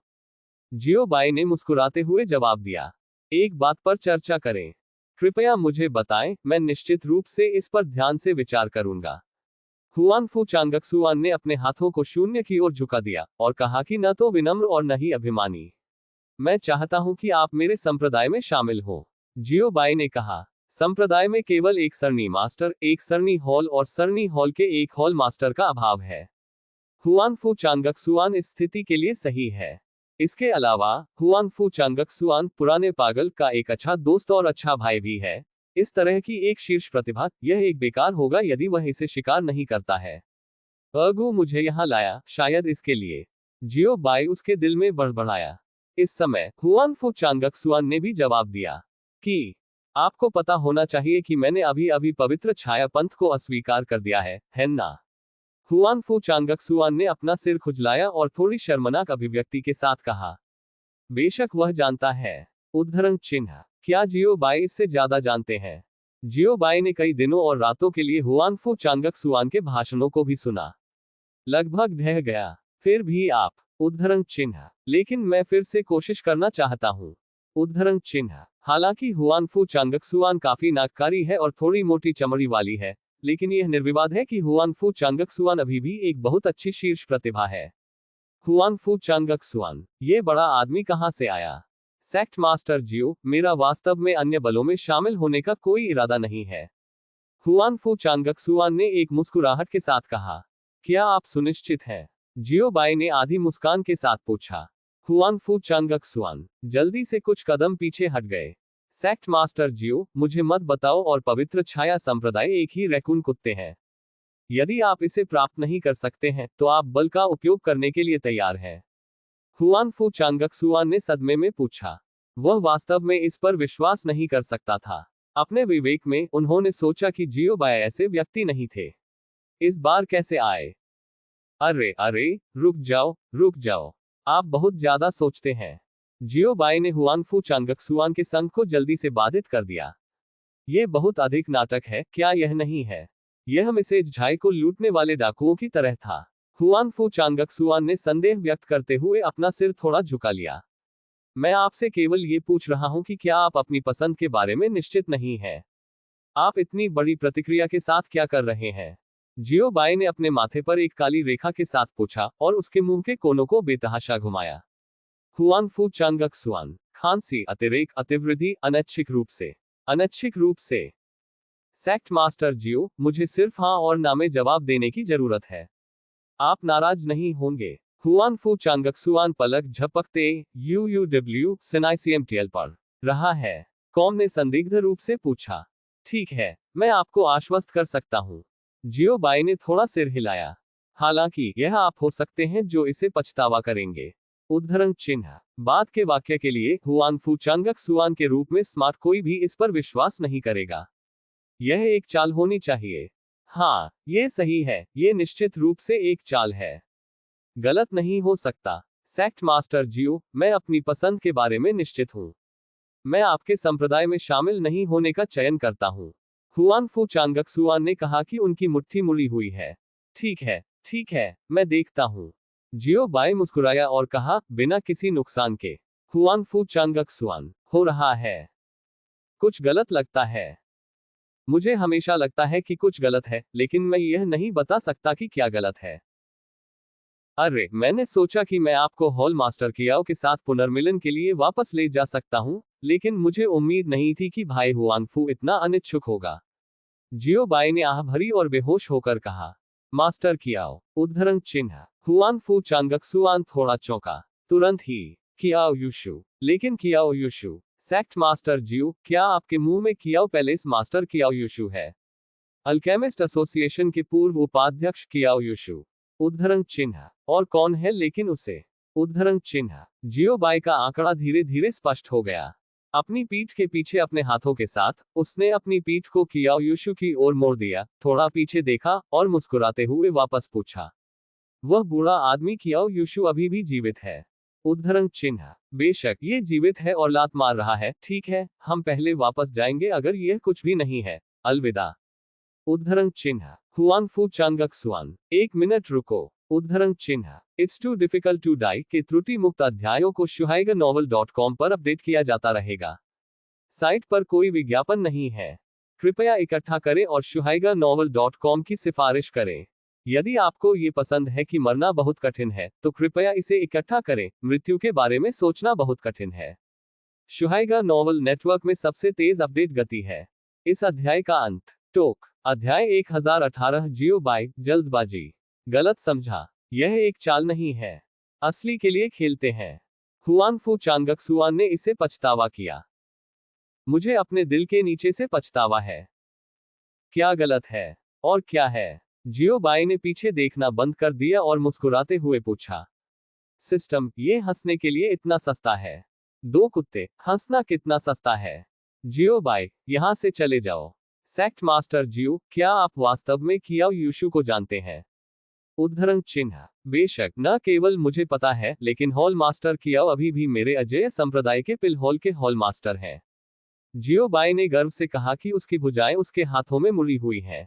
जियो बाई ने मुस्कुराते हुए जवाब दिया। एक बात पर चर्चा करें। कृपया मुझे बताएं, मैं निश्चित रूप से इस पर ध्यान से विचार करूंगा। हुआनफू चांगक्सुआन ने अपने हाथों को शून्य की ओर झुका दिया और कहा कि न तो विनम्र और न ही अभिमानी। मैं चाहता हूं कि आप मेरे संप्रदाय में शामिल हो। जियो बाई ने कहा। संप्रदाय में केवल एक सरणी मास्टर, एक सरणी हॉल और सरणी हॉल के एक हॉल मास्टर का अभाव है। हुआनफू चांगक्सुआन इस स्थिति के लिए सही है। इसके अलावा हुआनफू चांगक्सुआन पुराने पागल का एक अच्छा दोस्त और अच्छा भाई भी है। इस तरह की एक शीर्ष प्रतिभा, यह एक बेकार होगा यदि वह इसे शिकार नहीं करता है। अगू मुझे यहाँ लाया, शायद इसके लिए। जियो बाई उसके दिल में बड़बड़ाया। इस समय हुआनफू चांगक्सुआन ने भी जवाब दिया कि आपको पता होना चाहिए कि मैंने अभी अभी पवित्र छाया पंथ को अस्वीकार कर दिया है ना? हुआनफू चांगक्सुआन ने अपना सिर खुजलाया और थोड़ी शर्मनाक अभिव्यक्ति के साथ कहा। बेशक वह जानता है। उद्धरण चिन्ह, क्या जियो बाई इससे ज्यादा जानते हैं? जियो बाई ने कई दिनों और रातों के लिए हुआनफू चांगक्सुआन के भाषणों को भी सुना। लगभग ढह गया। फिर भी आप, उद्धरण चिन्ह, लेकिन मैं फिर से कोशिश करना चाहता हूँ। उद्धरण चिन्ह, हालांकि हुआनफू चांगक्सुआन काफी नाककारी है और थोड़ी मोटी चमड़ी वाली है, लेकिन यह निर्विवाद है कि हुआनफू चांगक्सुआन अभी भी एक बहुत अच्छी शीर्ष प्रतिभा है। हुआनफू चांगक्सुआन, ये बड़ा आदमी कहां से आया? सेक्ट मास्टर जियो, मेरा वास्तव में अन्य बलों में शामिल होने का कोई इरादा नहीं है। हुआनफू चांगक्सुआन ने एक मुस्कुराहट के साथ कहा। क्या आप सुनिश्चित हैं? जियो बाई ने आधी मुस्कान के साथ पूछा। हुआनफू चांगक्सुआन जल्दी से कुछ कदम पीछे हट गए। सेक्ट मास्टर जियो, मुझे मत बताओ और पवित्र छाया संप्रदाय एक ही रैकून कुत्ते हैं। यदि आप इसे प्राप्त नहीं कर सकते हैं तो आप बल का उपयोग करने के लिए तैयार हैं? हुआनफू चांगक्सुआन ने सदमे में पूछा। वह वास्तव में इस पर विश्वास नहीं कर सकता था। अपने विवेक में उन्होंने सोचा कि जियो बाई ऐसे व्यक्ति नहीं थे। इस बार कैसे आए? अरे अरे, रुक जाओ, आप बहुत ज्यादा सोचते हैं। जियो बाई ने हुआनफू चांगक्सुआन के संग को जल्दी से बाधित कर दिया। ये बहुत अधिक नाटक है, क्या यह नहीं है? यह मिसेज झाई को लूटने वाले डाकुओं की तरह था। हुआनफू चांगक्सुआन ने संदेह व्यक्त करते हुए अपना सिर थोड़ा झुका लिया। मैं आपसे केवल ये पूछ रहा हूं कि क्या आप अपनी पसंद के बारे में निश्चित नहीं हैं? आप इतनी बड़ी प्रतिक्रिया के साथ क्या कर रहे हैं? जियो बाई ने अपने माथे पर एक काली रेखा के साथ पूछा और उसके मुंह के कोनों को बेतहाशा घुमाया। हुआनफू चांगक्सुआन, खांसी, अतिरेक, अतिवृद्धि, अनैच्छिक रूप से। सेक्ट मास्टर जियो, मुझे सिर्फ हाँ और ना में जवाब देने की जरूरत है। आप नाराज नहीं होंगे? हुआनफू चांगक्सुआन पलक झपकते यूयूडब्ल्यू सिनाइसीएमटीएल पर रहा है। कॉम ने संदिग्ध रूप से पूछा। ठीक है, मैं आपको आश्वस्त कर सकता हूँ। जियो बाई ने थोड़ा सिर हिलाया। हालांकि यह आप हो सकते हैं जो इसे पछतावा करेंगे। उद्धरण चिन्ह। बाद के वाक्य के लिए हुआनफू चांगक्सुआन के रूप में स्मार्ट कोई भी इस पर विश्वास नहीं करेगा। यह एक चाल होनी चाहिए। हाँ, यह सही है, यह निश्चित रूप से एक चाल है। गलत नहीं हो सकता। सेक्ट मास्टर जियो, मैं अपनी पसंद के बारे में निश्चित हूँ। मैं आपके संप्रदाय में शामिल नहीं होने का चयन करता हूँ। हुआनफू चांगक्सुआन ने कहा कि उनकी मुट्ठी मुड़ी हुई है। ठीक है, मैं देखता हूँ। जियो बाई मुस्कुराया और कहा, बिना किसी नुकसान के। हुआनफू चांगक्सुआन, हो रहा है। कुछ गलत लगता है। मुझे हमेशा लगता है कि कुछ गलत है, लेकिन मैं यह नहीं बता सकता कि क्या गलत है। अरे, मैंने सोचा कि मैं आपको हॉल मास्टर कियाओ के साथ पुनर्मिलन के लिए वापस ले जा सकता हूं, लेकिन मुझे उम्मीद नहीं थी कि भाई हुआनफू इतना अनिच्छुक होगा। जियो बाई ने आह भरी और बेहोश होकर कहा। मास्टर कियाओ। उद्धरण चिन्ह। हुआनफू चांगक्सुआन थोड़ा चौंका। तुरंत ही कियाओ युशु। लेकिन कियाओ युशु। सेक्ट मास्टर जियो, क्या आपके मुंह में कियाओ पैलेस मास्टर कियाओ युशु है? अल्केमिस्ट एसोसिएशन के पूर्व उपाध्यक्ष कियाओ युशु। उद्धरण चिन्ह। और कौन है लेकिन उसे? उद्धरण चिन्ह। जियो बाई का आंकड़ा धीरे धीरे स्पष्ट हो गया। अपनी पीठ के पीछे अपने हाथों के साथ उसने अपनी पीठ को कियाओ युशु की ओर मोड़ दिया, थोड़ा पीछे देखा और मुस्कुराते हुए वापस पूछा, वह बूढ़ा आदमी कियाओ युशु अभी भी जीवित है? उद्धरण चिन्ह। बेशक ये जीवित है और लात मार रहा है। ठीक है, हम पहले वापस जाएंगे अगर यह कुछ भी नहीं है। अलविदा। उद्धरण चिन्ह। हुआनफू चांगक्सुआन, 1 मिनट रुको। उद्धरण चिन्ह। It's too difficult to die के त्रुटि मुक्त अध्यायों को shuhaigaNovel.com पर अपडेट किया जाता रहेगा। साइट पर कोई विज्ञापन नहीं है। कृपया इकट्ठा करें और shuhaigaNovel.com की सिफारिश करें। यदि आपको ये पसंद है कि मरना बहुत कठिन है, तो कृपया इसे इकट्ठा करें। मृत्यु के बारे में सोचना बहुत कठिन है। शुहाइगा नॉवल नेटवर्क में सबसे तेज अपडेट गति है। इस अध्याय का अंत। टोक। अध्याय 1018 जियो बाई, जल्दबाजी। गलत समझा। यह एक चाल नहीं है। असली के लिए खेलते हैं। हुआनफू चांगक्सुआन ने इसे पछतावा किया। मुझे अपने दिल के नीचे से पछतावा है। क्या गलत है? और क्या है? जियो बाई ने पीछे देखना बंद कर दिया और मुस्कुराते हुए पूछा। सिस्टम, ये हंसने के लिए इतना सस्ता है। 2 कुत्ते, हंसना कितना सस्ता है। जियो बाई, यहां से चले जाओ। सेक्ट मास्टर जियो, क्या आप वास्तव में कियाओ युशु को जानते हैं? उद्धरण चिन्ह। बेशक, न केवल मुझे पता है, लेकिन हॉल मास्टर कियाओ अभी भी मेरे अजेय संप्रदाय के पिल हॉल के हॉल मास्टर हैं। जियो बाई ने गर्व से कहा कि उसकी भुजाएं उसके हाथों में मुड़ी हुई हैं।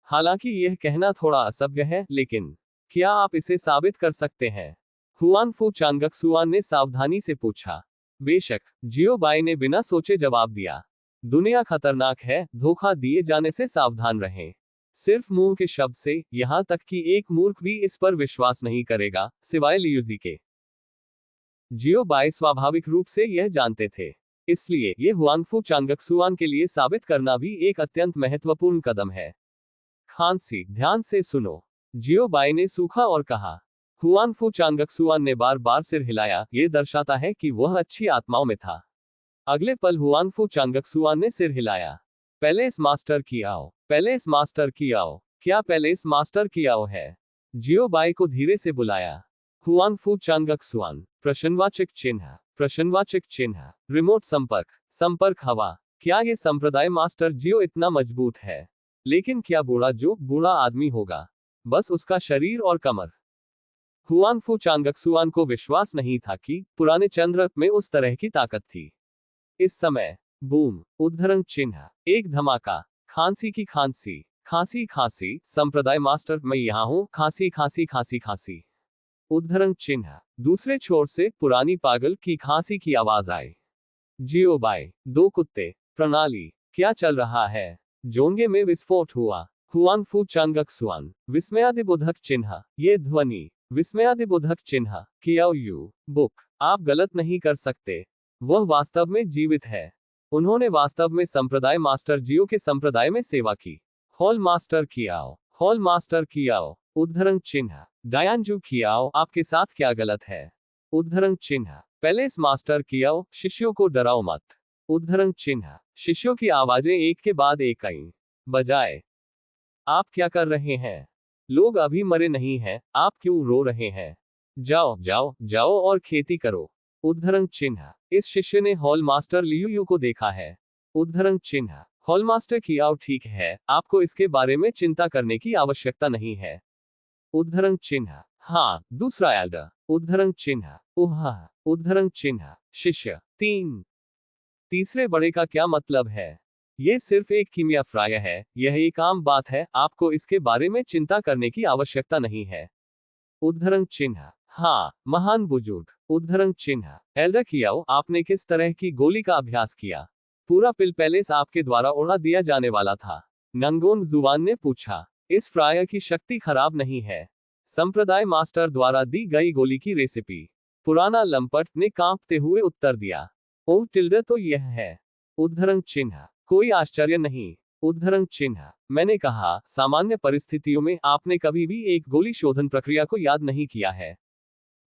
हालांकि यह कहना थोड़ा असभ्य है, लेकिन क्या आप इसे साबित कर सकते हैं? हुआनफू चांगक्सुआन ने सावधानी से पूछा। बेशक, जियो बाई ने बिना सोचे जवाब दिया। दुनिया खतरनाक है, धोखा दिए जाने से सावधान रहें। सिर्फ मुंह के शब्द से, यहां तक कि एक मूर्ख भी इस पर विश्वास नहीं करेगा, सिवाय लियूजी के। जियो बाई स्वाभाविक रूप से यह जानते थे। इसलिए यह हुआनफू चांगक्सुआन के लिए साबित करना भी एक अत्यंत महत्वपूर्ण कदम है। खांसी, ध्यान से सुनो। जियो बाई ने सूखा और कहा। हुआनफू चांगक्सुआन ने बार बार सिर हिलाया, यह दर्शाता है कि वह अच्छी आत्माओं में था। अगले पल हुआनफू चांगक्सुआन ने सिर हिलाया। पैलेस मास्टर कियाओ, पैलेस मास्टर कियाओ, क्या पैलेस मास्टर कियाओ है? जियो बाई को धीरे से बुलाया। हुआनफू चांगक्सुआन, प्रश्नवाचक चिन्ह, प्रश्नवाचक चिन्ह, रिमोट संपर्क, संपर्क हवा। क्या ये संप्रदाय मास्टर जियो इतना मजबूत है? लेकिन क्या बूढ़ा जो बूढ़ा आदमी होगा? बस उसका शरीर और कमर। हुआनफू चांगक्सुआन को विश्वास नहीं था कि पुराने चंद्र में उस तरह की ताकत थी। इस समय, बूम, उद्धरण चिन्ह, एक धमाका, खांसी की खांसी, खांसी खांसी, संप्रदाय मास्टर मैं यहां हूं, खांसी खांसी खांसी खांसी। उद्धरण चिन्ह, दूसरे छोर से पुरानी पागल की खांसी की आवाज आई। जियो बाई, 2 कुत्ते, प्रणाली, क्या चल रहा है? जोंगे में विस्फोट हुआ। हुआनफू चांगक्सुआन, विस्मयादिबोधक चिन्ह, ये ध्वनि, विस्मयादिबोधक चिन्ह, कियाओ यू, बुक, आप गलत नहीं कर सकते। वह वास्तव में जीवित है। उन्होंने वास्तव में संप्रदाय मास्टर जियो के संप्रदाय में सेवा की। हॉल मास्टर कियाओ, हॉल मास्टर कियाओ, उद्धरण चिन्ह, डायानजू कियाओ, आपके साथ क्या गलत है? उद्धरण चिन्ह, पैलेस मास्टर कियाओ, शिष्यों को डराओ मत। उद्धरण चिन्ह, शिष्यों की आवाजें एक के बाद एक आईं। बजाए, आप क्या कर रहे हैं? लोग अभी मरे नहीं हैं, आप क्यों रो रहे हैं? जाओ जाओ जाओ और खेती करो। उद्धरण चिन्ह, इस शिष्य ने हॉल मास्टर लियू को देखा है। उद्धरण चिन्ह, हॉल मास्टर कियाओ ठीक है, आपको इसके बारे में चिंता करने की आवश्यकता नहीं है। उद्धरण चिन्ह, हाँ, दूसरा एल्डर। उद्धरण चिन्ह, ओह। उद्धरण चिन्ह, शिष्य 3। तीसरे बड़े का क्या मतलब है? ये सिर्फ एक कीमिया फ्राय है, यह एक आम बात है, आपको इसके बारे में चिंता करने की आवश्यकता नहीं है। उद्धरण चिन्ह, हाँ, महान बुजुर्ग। उद्धरण चिन्ह, एल्डर कियाओ, आपने किस तरह की गोली का अभ्यास किया? पूरा पिल पैलेस आपके द्वारा उड़ा दिया जाने वाला था। नंगोन जुवान ने पूछा। इस फ्रायर की शक्ति खराब नहीं है। संप्रदाय मास्टर द्वारा दी गई गोली की रेसिपी। पुराना लंपट ने कांपते हुए उत्तर दिया। ओह टिल्डर, तो यह है। उद्धरण चिन्ह, कोई आश्चर्य नहीं। उद्धरण चिन्ह, मैंने कहा, सामान्य परिस्थितियों में आपने कभी भी एक गोली शोधन प्रक्रिया को याद नहीं किया है।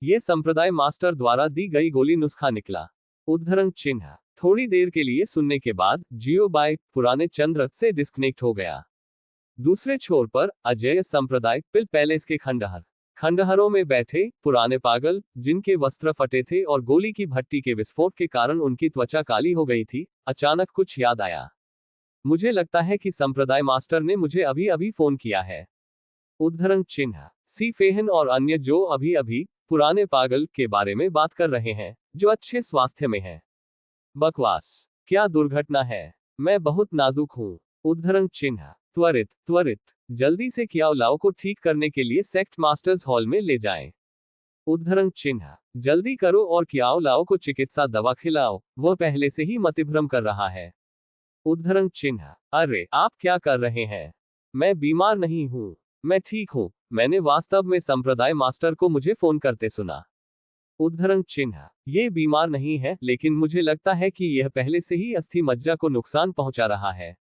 यह संप्रदाय मास्टर द्वारा दी गई गोली नुस्खा निकला। उद्धरण चिन्ह, थोड़ी देर के लिए सुनने के बाद जियो बाय पुराने चंद्र से डिस्कनेक्ट हो गया। दूसरे छोर पर अजय संप्रदाय पिल पैलेस के खंडहरों में बैठे पुराने पागल, जिनके वस्त्र फटे थे और गोली की भट्टी के विस्फोट के कारण उनकी त्वचा काली हो गई थी, अचानक कुछ याद आया। मुझे लगता है कि संप्रदाय मास्टर ने मुझे अभी अभी फोन किया है। उद्धरण चिन्ह, सी फेहन और अन्य जो अभी अभी पुराने पागल के बारे में बात कर रहे हैं, जो अच्छे स्वास्थ्य में हैं। बकवास, क्या दुर्घटना है? मैं बहुत नाजुक हूँ। उद्धरण चिन्ह, त्वरित त्वरित, जल्दी से कियाओ लाओ को ठीक करने के लिए सेक्ट मास्टर्स हॉल में ले जाएं। उद्धरण चिन्ह, जल्दी करो और कियाओ लाओ को चिकित्सा दवा खिलाओ, वह पहले से ही मतिभ्रम कर रहा है। उद्धरण चिन्ह, अरे आप क्या कर रहे हैं? मैं बीमार नहीं हूँ, मैं ठीक हूँ। मैंने वास्तव में संप्रदाय मास्टर को मुझे फोन करते सुना। उद्धरण चिन्ह, ये बीमार नहीं है, लेकिन मुझे लगता है कि यह पहले से ही अस्थि मज्जा को नुकसान पहुंचा रहा है।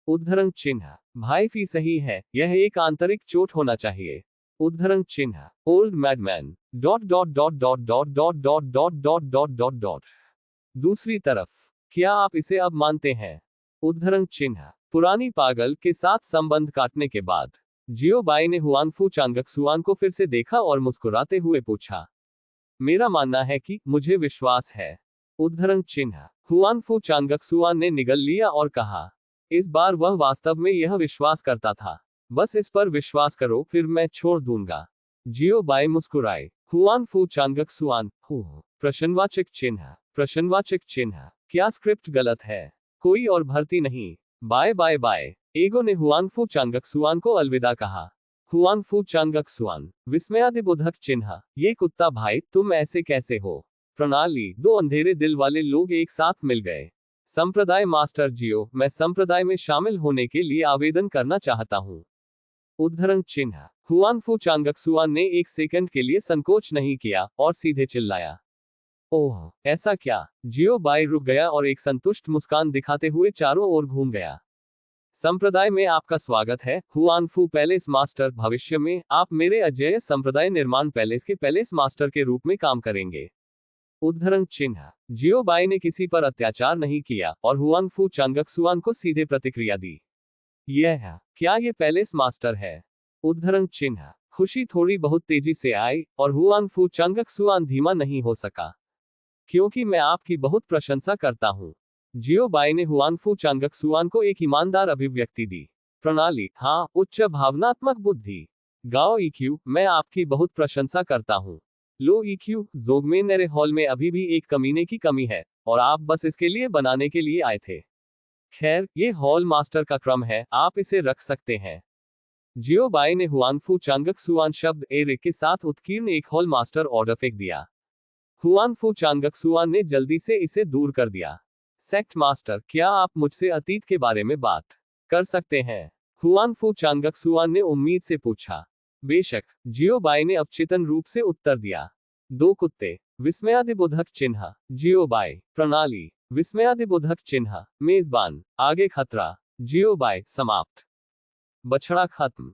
उद्धरण चिन्ह, भाई फी सही है, यह एक आंतरिक चोट होना चाहिए। उद्धरण चिन्ह, old madman dot dot dot dot dot dot dot dot dot dot dot dot. दूसरी तरफ, क्या आप इसे अब मानते हैं? उद्धरण चिन्ह, पुरानी पागल के साथ संबंध काटने के बाद जियो बाई ने हुआनफू चांगक्सुआन को फिर से देखा और मुस्कुराते हुए पूछा। मेरा मानना है कि मुझे विश्वास है। उद्धरण चिन्ह, हुआनफू चांगक्सुआन ने निगल लिया और कहा, इस बार वह वास्तव में यह विश्वास करता था। बस इस पर विश्वास करो, फिर मैं छोड़ दूंगा। जियो बाई मुस्कुराए। हुआनफू चांगक्सुआन, प्रश्नवाचक चिन्ह, प्रश्नवाचक चिन्ह, क्या स्क्रिप्ट गलत है? कोई और भर्ती नहीं। Bye bye bye. एगो ने हुआनफू चांगक्सुआन को अलविदा कहा। हुआनफू चांगक्सुआन, विस्मयादिबोधक चिन्ह, ये कुत्ता भाई, तुम ऐसे कैसे हो? प्रणाली, दो अंधेरे दिल वाले लोग एक साथ मिल गए। संप्रदाय मास्टर जियो, मैं संप्रदाय में शामिल होने के लिए आवेदन करना चाहता हूँ। उद्धरण चिन्ह, हुआनफू चांगक्सुआन ने एक सेकंड के लिए संकोच नहीं किया और सीधे चिल्लाया। ओह, ऐसा क्या? जियो बाई रुक गया और एक संतुष्ट मुस्कान दिखाते हुए चारों ओर घूम गया। संप्रदाय में आपका स्वागत है, हुआनफू पैलेस मास्टर। भविष्य में आप मेरे अजेय संप्रदाय निर्माण पैलेस के पैलेस मास्टर के रूप में काम करेंगे। उद्धरण चिन्ह, जियो बाई ने किसी पर अत्याचार नहीं किया और हुआनफू चांगक्सुआन को सीधे प्रतिक्रिया दी। यह क्या ये पैलेस मास्टर है? उद्धरण चिन्ह, खुशी थोड़ी बहुत तेजी से आई और हुआनफू चांगक्सुआन धीमा नहीं हो सका। क्योंकि मैं आपकी बहुत प्रशंसा करता हूँ। जियो बाई ने हुआनफू चांगक्सुआन को एक ईमानदार अभिव्यक्ति दी। प्रणाली, हाँ, उच्च भावनात्मक बुद्धि। गाओ ईक्यू, मैं आपकी बहुत प्रशंसा करता हूँ। लो ईक्यू, जोगमेन मेरे हॉल में अभी भी एक कमीने की कमी है, और आप बस इसके लिए बनाने के लिए आए थे। खैर, ये हॉल मास्टर का क्रम है, आप इसे रख सकते हैं। जियो बाई ने हुआनफू चांगक्सुआन शब्द एरे के साथ उत्कीर्ण एक हॉल मास्टर ऑर्डर फेंक दिया। हुआनफू चांगक्सुआन ने जल्दी से इसे दूर कर दिया। सेक्ट मास्टर, क्या आप मुझसे अतीत के बारे में बात कर सकते हैं? हुआनफू चांगक्सुआन ने उम्मीद से पूछा। बेशक, जियो बाई ने अवचेतन रूप से उत्तर दिया। दो कुत्ते, विस्मयादिबोधक चिन्ह, जियो बाई, प्रणाली, विस्मयादिबोधक चिन्ह, मेजबान, आगे खतरा, जियो बाई, समाप्त। बछड़ा खत्म।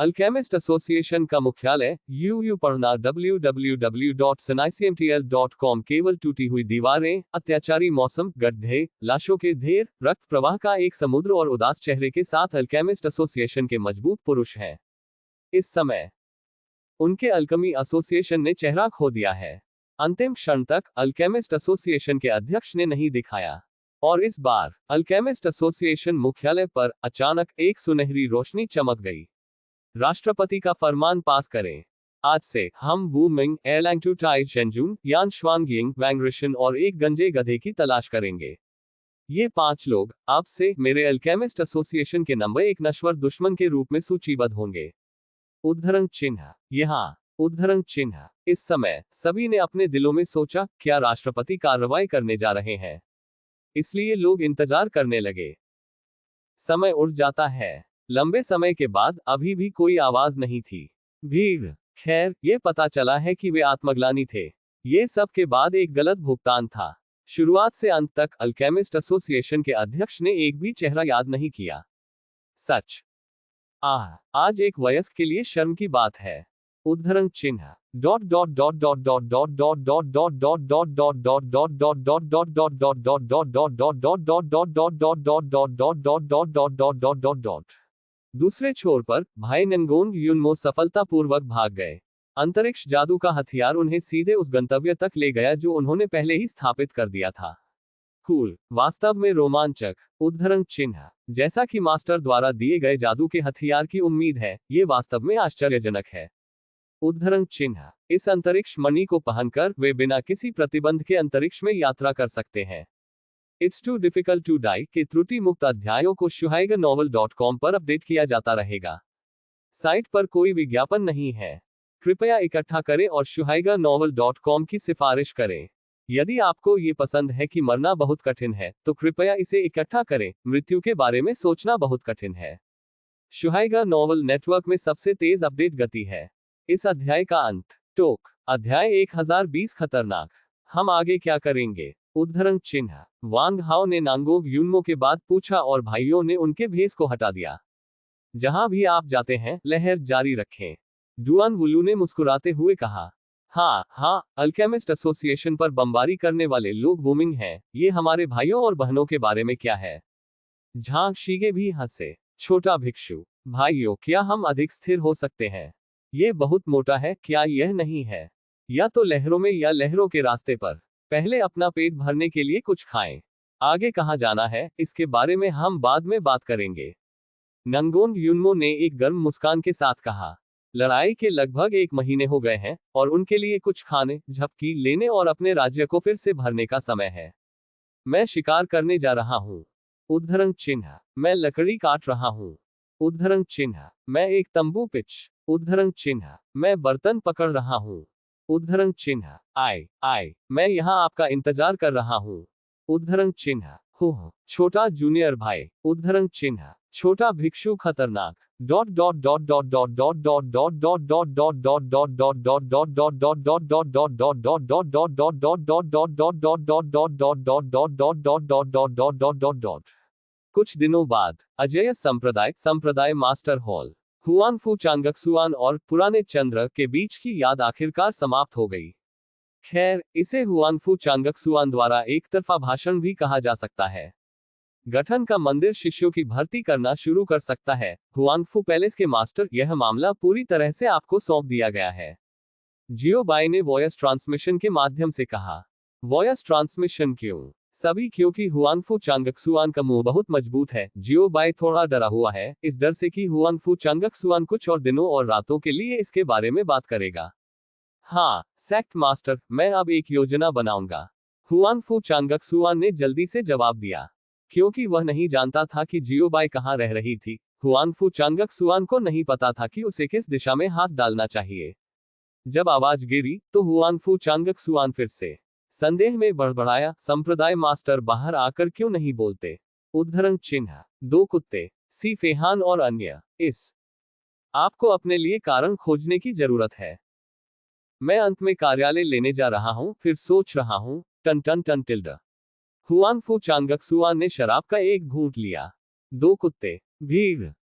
अल्केमिस्ट एसोसिएशन का मुख्यालय यूयू पढ़ना www.snicmtl.com। केवल टूटी हुई दीवारें, अत्याचारी मौसम, गड्ढे, लाशों के ढेर, रक्त प्रवाह का एक समुद्र और उदास चेहरे के साथ अल्केमिस्ट एसोसिएशन के मजबूत पुरुष हैं। इस समय उनके अल्केमी एसोसिएशन ने चेहरा खो दिया है। अंतिम क्षण तक अल्केमिस्ट एसोसिएशन के अध्यक्ष ने नहीं दिखाया, और इस बार अल्केमिस्ट एसोसिएशन मुख्यालय पर अचानक एक सुनहरी रोशनी चमक गई। राष्ट्रपति का फरमान पास करें। आज से हम वू मिंग, एयरलांग टू टाई शेंजून, यान श्वांगिंग, वैंगरिशन और एक गंजे गधे की तलाश करेंगे। ये 5 लोग अब से मेरे अल्केमिस्ट एसोसिएशन के नंबर 1 नश्वर दुश्मन के रूप में सूचीबद्ध होंगे। उद्धरण चिन्ह। यहाँ उद्धरण चिन्ह। इस समय सभी ने अपने दिलों में सोचा, क्या राष्ट्रपति कार्रवाई करने जा रहे हैं? इसलिए लोग इंतजार करने लगे। समय उड़ जाता है। लंबे समय के बाद अभी भी कोई आवाज नहीं थी। भीड़। खैर, ये पता चला है कि वे आत्मग्लानि थे। ये सब के बाद एक गलत भुगतान था। शुरुआत से अंत तक अल्केमिस्ट एसोसिएशन के अध्यक्ष ने एक भी चेहरा याद नहीं किया। सच। आज एक वयस्क के लिए शर्म की बात है। उद्धरण चिन्ह। दूसरे छोर पर भाई नंगोंग युनमो सफलतापूर्वक भाग गए। अंतरिक्ष जादू का हथियार उन्हें सीधे उस गंतव्य तक ले गया जो उन्होंने पहले ही स्थापित कर दिया था। कूल, वास्तव में रोमांचक। उद्धरण चिन्ह। जैसा कि मास्टर द्वारा दिए गए जादू के हथियार की उम्मीद है, ये वास्तव में आश्चर्यजनक है। उद्धरण चिन्ह। इस अंतरिक्ष मणि को पहनकर वे बिना किसी प्रतिबंध के अंतरिक्ष में यात्रा कर सकते हैं। It's too difficult to die के त्रुटि मुक्त अध्यायों को shuhaigaNovel.com पर अपडेट किया जाता रहेगा। साइट पर कोई विज्ञापन नहीं है। कृपया इकट्ठा करें और shuhaigaNovel.com की सिफारिश करें। यदि आपको ये पसंद है कि मरना बहुत कठिन है, तो कृपया इसे इकट्ठा करें। मृत्यु के बारे में सोचना बहुत कठिन है। शुहाइगा नॉवल नेटवर्क में सबसे तेज अपडेट गति है। इस अध्याय का अंत। टोक। अध्याय 1020 खतरनाक। हम आगे क्या करेंगे? उद्धरण चिन्ह। वांग हाओ ने नांगोंग युनमो के बाद पूछा और भाइयों ने उनके भेस को हटा दिया। जहां भी आप जाते हैं, लहर जारी रखें। डुआन वुलू ने मुस्कुराते हुए कहा। हाँ, अल्केमिस्ट एसोसिएशन पर बमबारी करने वाले लोग वुमिंग हैं। ये हमारे भाइयों और बहनों के बारे में क्या है? झांग शीगे भी हंसे। छोटा भिक्षु। भाइयों, क्या हम अधिक स्थिर हो सकते हैं? ये बहुत मोटा है, क्या यह नहीं है? या तो लहरों में या लहरों के रास्ते पर। पहले अपना पेट भरने के लिए कुछ खाएं। आगे कहां जाना है, इसके बारे में हम बाद में बात करेंगे। नंगोंग युनमो ने एक गर्म मुस्कान के साथ कहा। लड़ाई के लगभग 1 महीने हो गए हैं, और उनके लिए कुछ खाने, झपकी लेने और अपने राज्य को फिर से भरने का समय है। मैं शिकार करने जा रहा हूँ। उद्धरण चिन्ह। मैं लकड़ी काट रहा हूँ। उद्धरण चिन्ह। मैं एक तंबू पिच। उद्धरण चिन्ह। मैं बर्तन पकड़ रहा हूँ। उद्धरण चिन्ह। आई, मैं यहाँ आपका इंतजार कर रहा हूँ। उद्धरण चिन्ह। छोटा जूनियर भाई। उद्धरण चिन्ह। छोटा भिक्षु खतरनाक। कुछ दिनों बाद अजेय संप्रदाय मास्टर हॉल, हुआनफू चांगक्सुआन और पुराने चंद्र के बीच की याद आखिरकार समाप्त हो गई। खैर, इसे हुआनफू चांगक्सुआन द्वारा एक तरफा भाषण भी कहा जा सकता है। गठन का मंदिर शिष्यों की भर्ती करना शुरू कर सकता है। हुआनफू पैलेस के मास्टर, यह मामला पूरी तरह से आपको सौंप दिया गया है। जियो बाई ने वॉयस ट्रांसमिशन के माध्यम से कहा। वॉयस ट्रांसमिशन क्यों? सभी क्योंकि हुआनफू चांगक्सुआन का मुंह बहुत मजबूत है। जियो बाई थोड़ा डरा हुआ है, इस डर से कि हुआनफू चांगक्सुआन कुछ और दिनों और रातों के लिए इसके बारे में बात करेगा। हाँ, सेक्ट मास्टर, मैं अब एक योजना बनाऊंगा। हुआनफू चांगक्सुआन ने जल्दी से जवाब दिया। क्योंकि वह नहीं जानता था कि जियोबाई कहाँ रह रही थी, हुआनफू चांगक्सुआन को नहीं पता था कि उसे किस दिशा में हाथ डालना चाहिए। जब आवाज गिरी, तो हुआनफू चांगक्सुआन फिर से संदेह में बड़बड़ाया। संप्रदाय मास्टर बाहर आकर क्यों नहीं बोलते? उद्धरण चिन्ह। 2 कुत्ते, सी फेहान और अन्य। आपको अपने लिए कारण खोजने की जरूरत है। मैं अंत में कार्यालय लेने जा रहा हूं, फिर सोच रहा हूं। टन टन टन टिल्ड। हुआनफू चांगक्सुआन ने शराब का एक घूंट लिया। 2 कुत्ते। भीड़।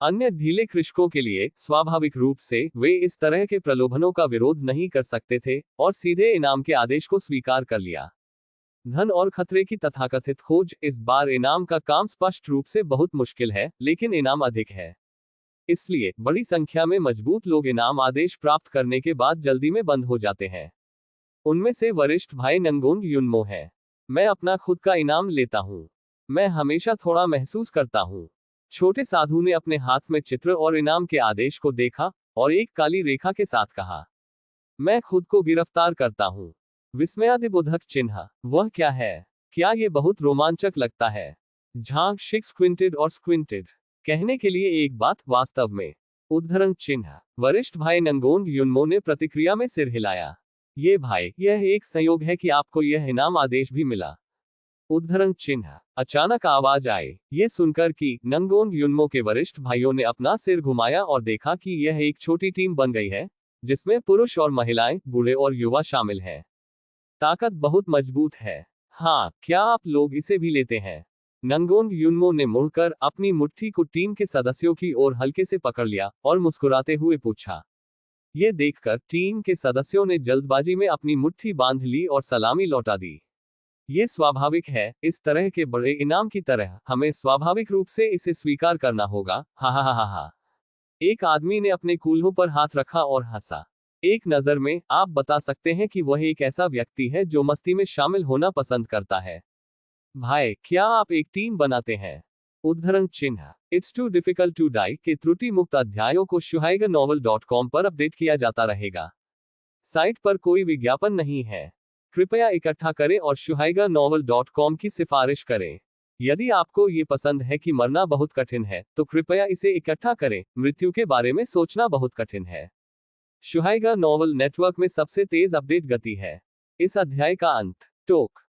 अन्य ढीले कृषकों के लिए स्वाभाविक रूप से वे इस तरह के प्रलोभनों का विरोध नहीं कर सकते थे और सीधे इनाम के आदेश को स्वीकार कर लिया। धन और खतरे की तथाकथित खोज। इस बार इनाम का काम स्पष्ट रूप से बहुत मुश्किल है, लेकिन इनाम अधिक है। इसलिए बड़ी संख्या में मजबूत लोग इनाम आदेश प्राप्त करने के बाद जल्दी में बंद हो जाते हैं। उनमें से वरिष्ठ भाई नंगोंग युनमो है। मैं अपना खुद का इनाम लेता हूँ। मैं हमेशा थोड़ा महसूस करता हूँ। छोटे साधु ने अपने हाथ में चित्र और इनाम के आदेश को देखा और एक काली रेखा के साथ कहा, मैं खुद को गिरफ्तार करता हूँ। विस्मयादिबोधक चिन्ह। वह क्या है? क्या ये बहुत रोमांचक लगता है? झांक शिक स्क्विंटेड और स्क्विंटेड। कहने के लिए एक बात, वास्तव में। उद्धरण चिन्ह। वरिष्ठ भाई नंगोंग युनमो ने प्रतिक्रिया में सिर हिलाया। ये भाई, यह एक संयोग है कि आपको यह इनाम आदेश भी मिला। उद्धरण चिन्ह। अचानक आवाज आई। ये सुनकर कि नंगोंग युनमो के वरिष्ठ भाइयों ने अपना सिर घुमाया और देखा कि यह एक छोटी टीम बन गई है, जिसमें पुरुष और महिलाएं, बूढ़े और युवा शामिल हैं। ताकत बहुत मजबूत है। हाँ, क्या आप लोग इसे भी लेते हैं? नंगोंग युनमो ने मुड़कर अपनी मुट्ठी को टीम के सदस्यों की ओर हल्के से पकड़ लिया और मुस्कुराते हुए पूछा। ये देखकर टीम के सदस्यों ने जल्दबाजी में अपनी मुट्ठी बांध ली और सलामी लौटा दी। ये स्वाभाविक है, इस तरह के बड़े इनाम की तरह हमें स्वाभाविक रूप से इसे स्वीकार करना होगा। हा हा हा हा हा। एक आदमी ने अपने कूल्हों पर हाथ रखा और हंसा। एक नजर में आप बता सकते हैं कि वह एक ऐसा व्यक्ति है जो मस्ती में शामिल होना पसंद करता है। भाई, क्या आप एक टीम बनाते हैं? उद्धरण चिन्ह। It's too difficult to die के त्रुटि मुक्त अध्यायों को shuhaigaNovel.com पर अपडेट किया जाता रहेगा। साइट पर कोई विज्ञापन नहीं है। कृपया इकट्ठा करें और shuhaigaNovel.com की सिफारिश करें। यदि आपको ये पसंद है कि मरना बहुत कठिन है, तो कृपया इसे इकट्ठा करें। मृत्यु के बारे में सोचना बहुत कठिन है। शुहाइगा नॉवल नेटवर्क में सबसे तेज अपडेट गति है। इस अध्याय का अंत। टोक।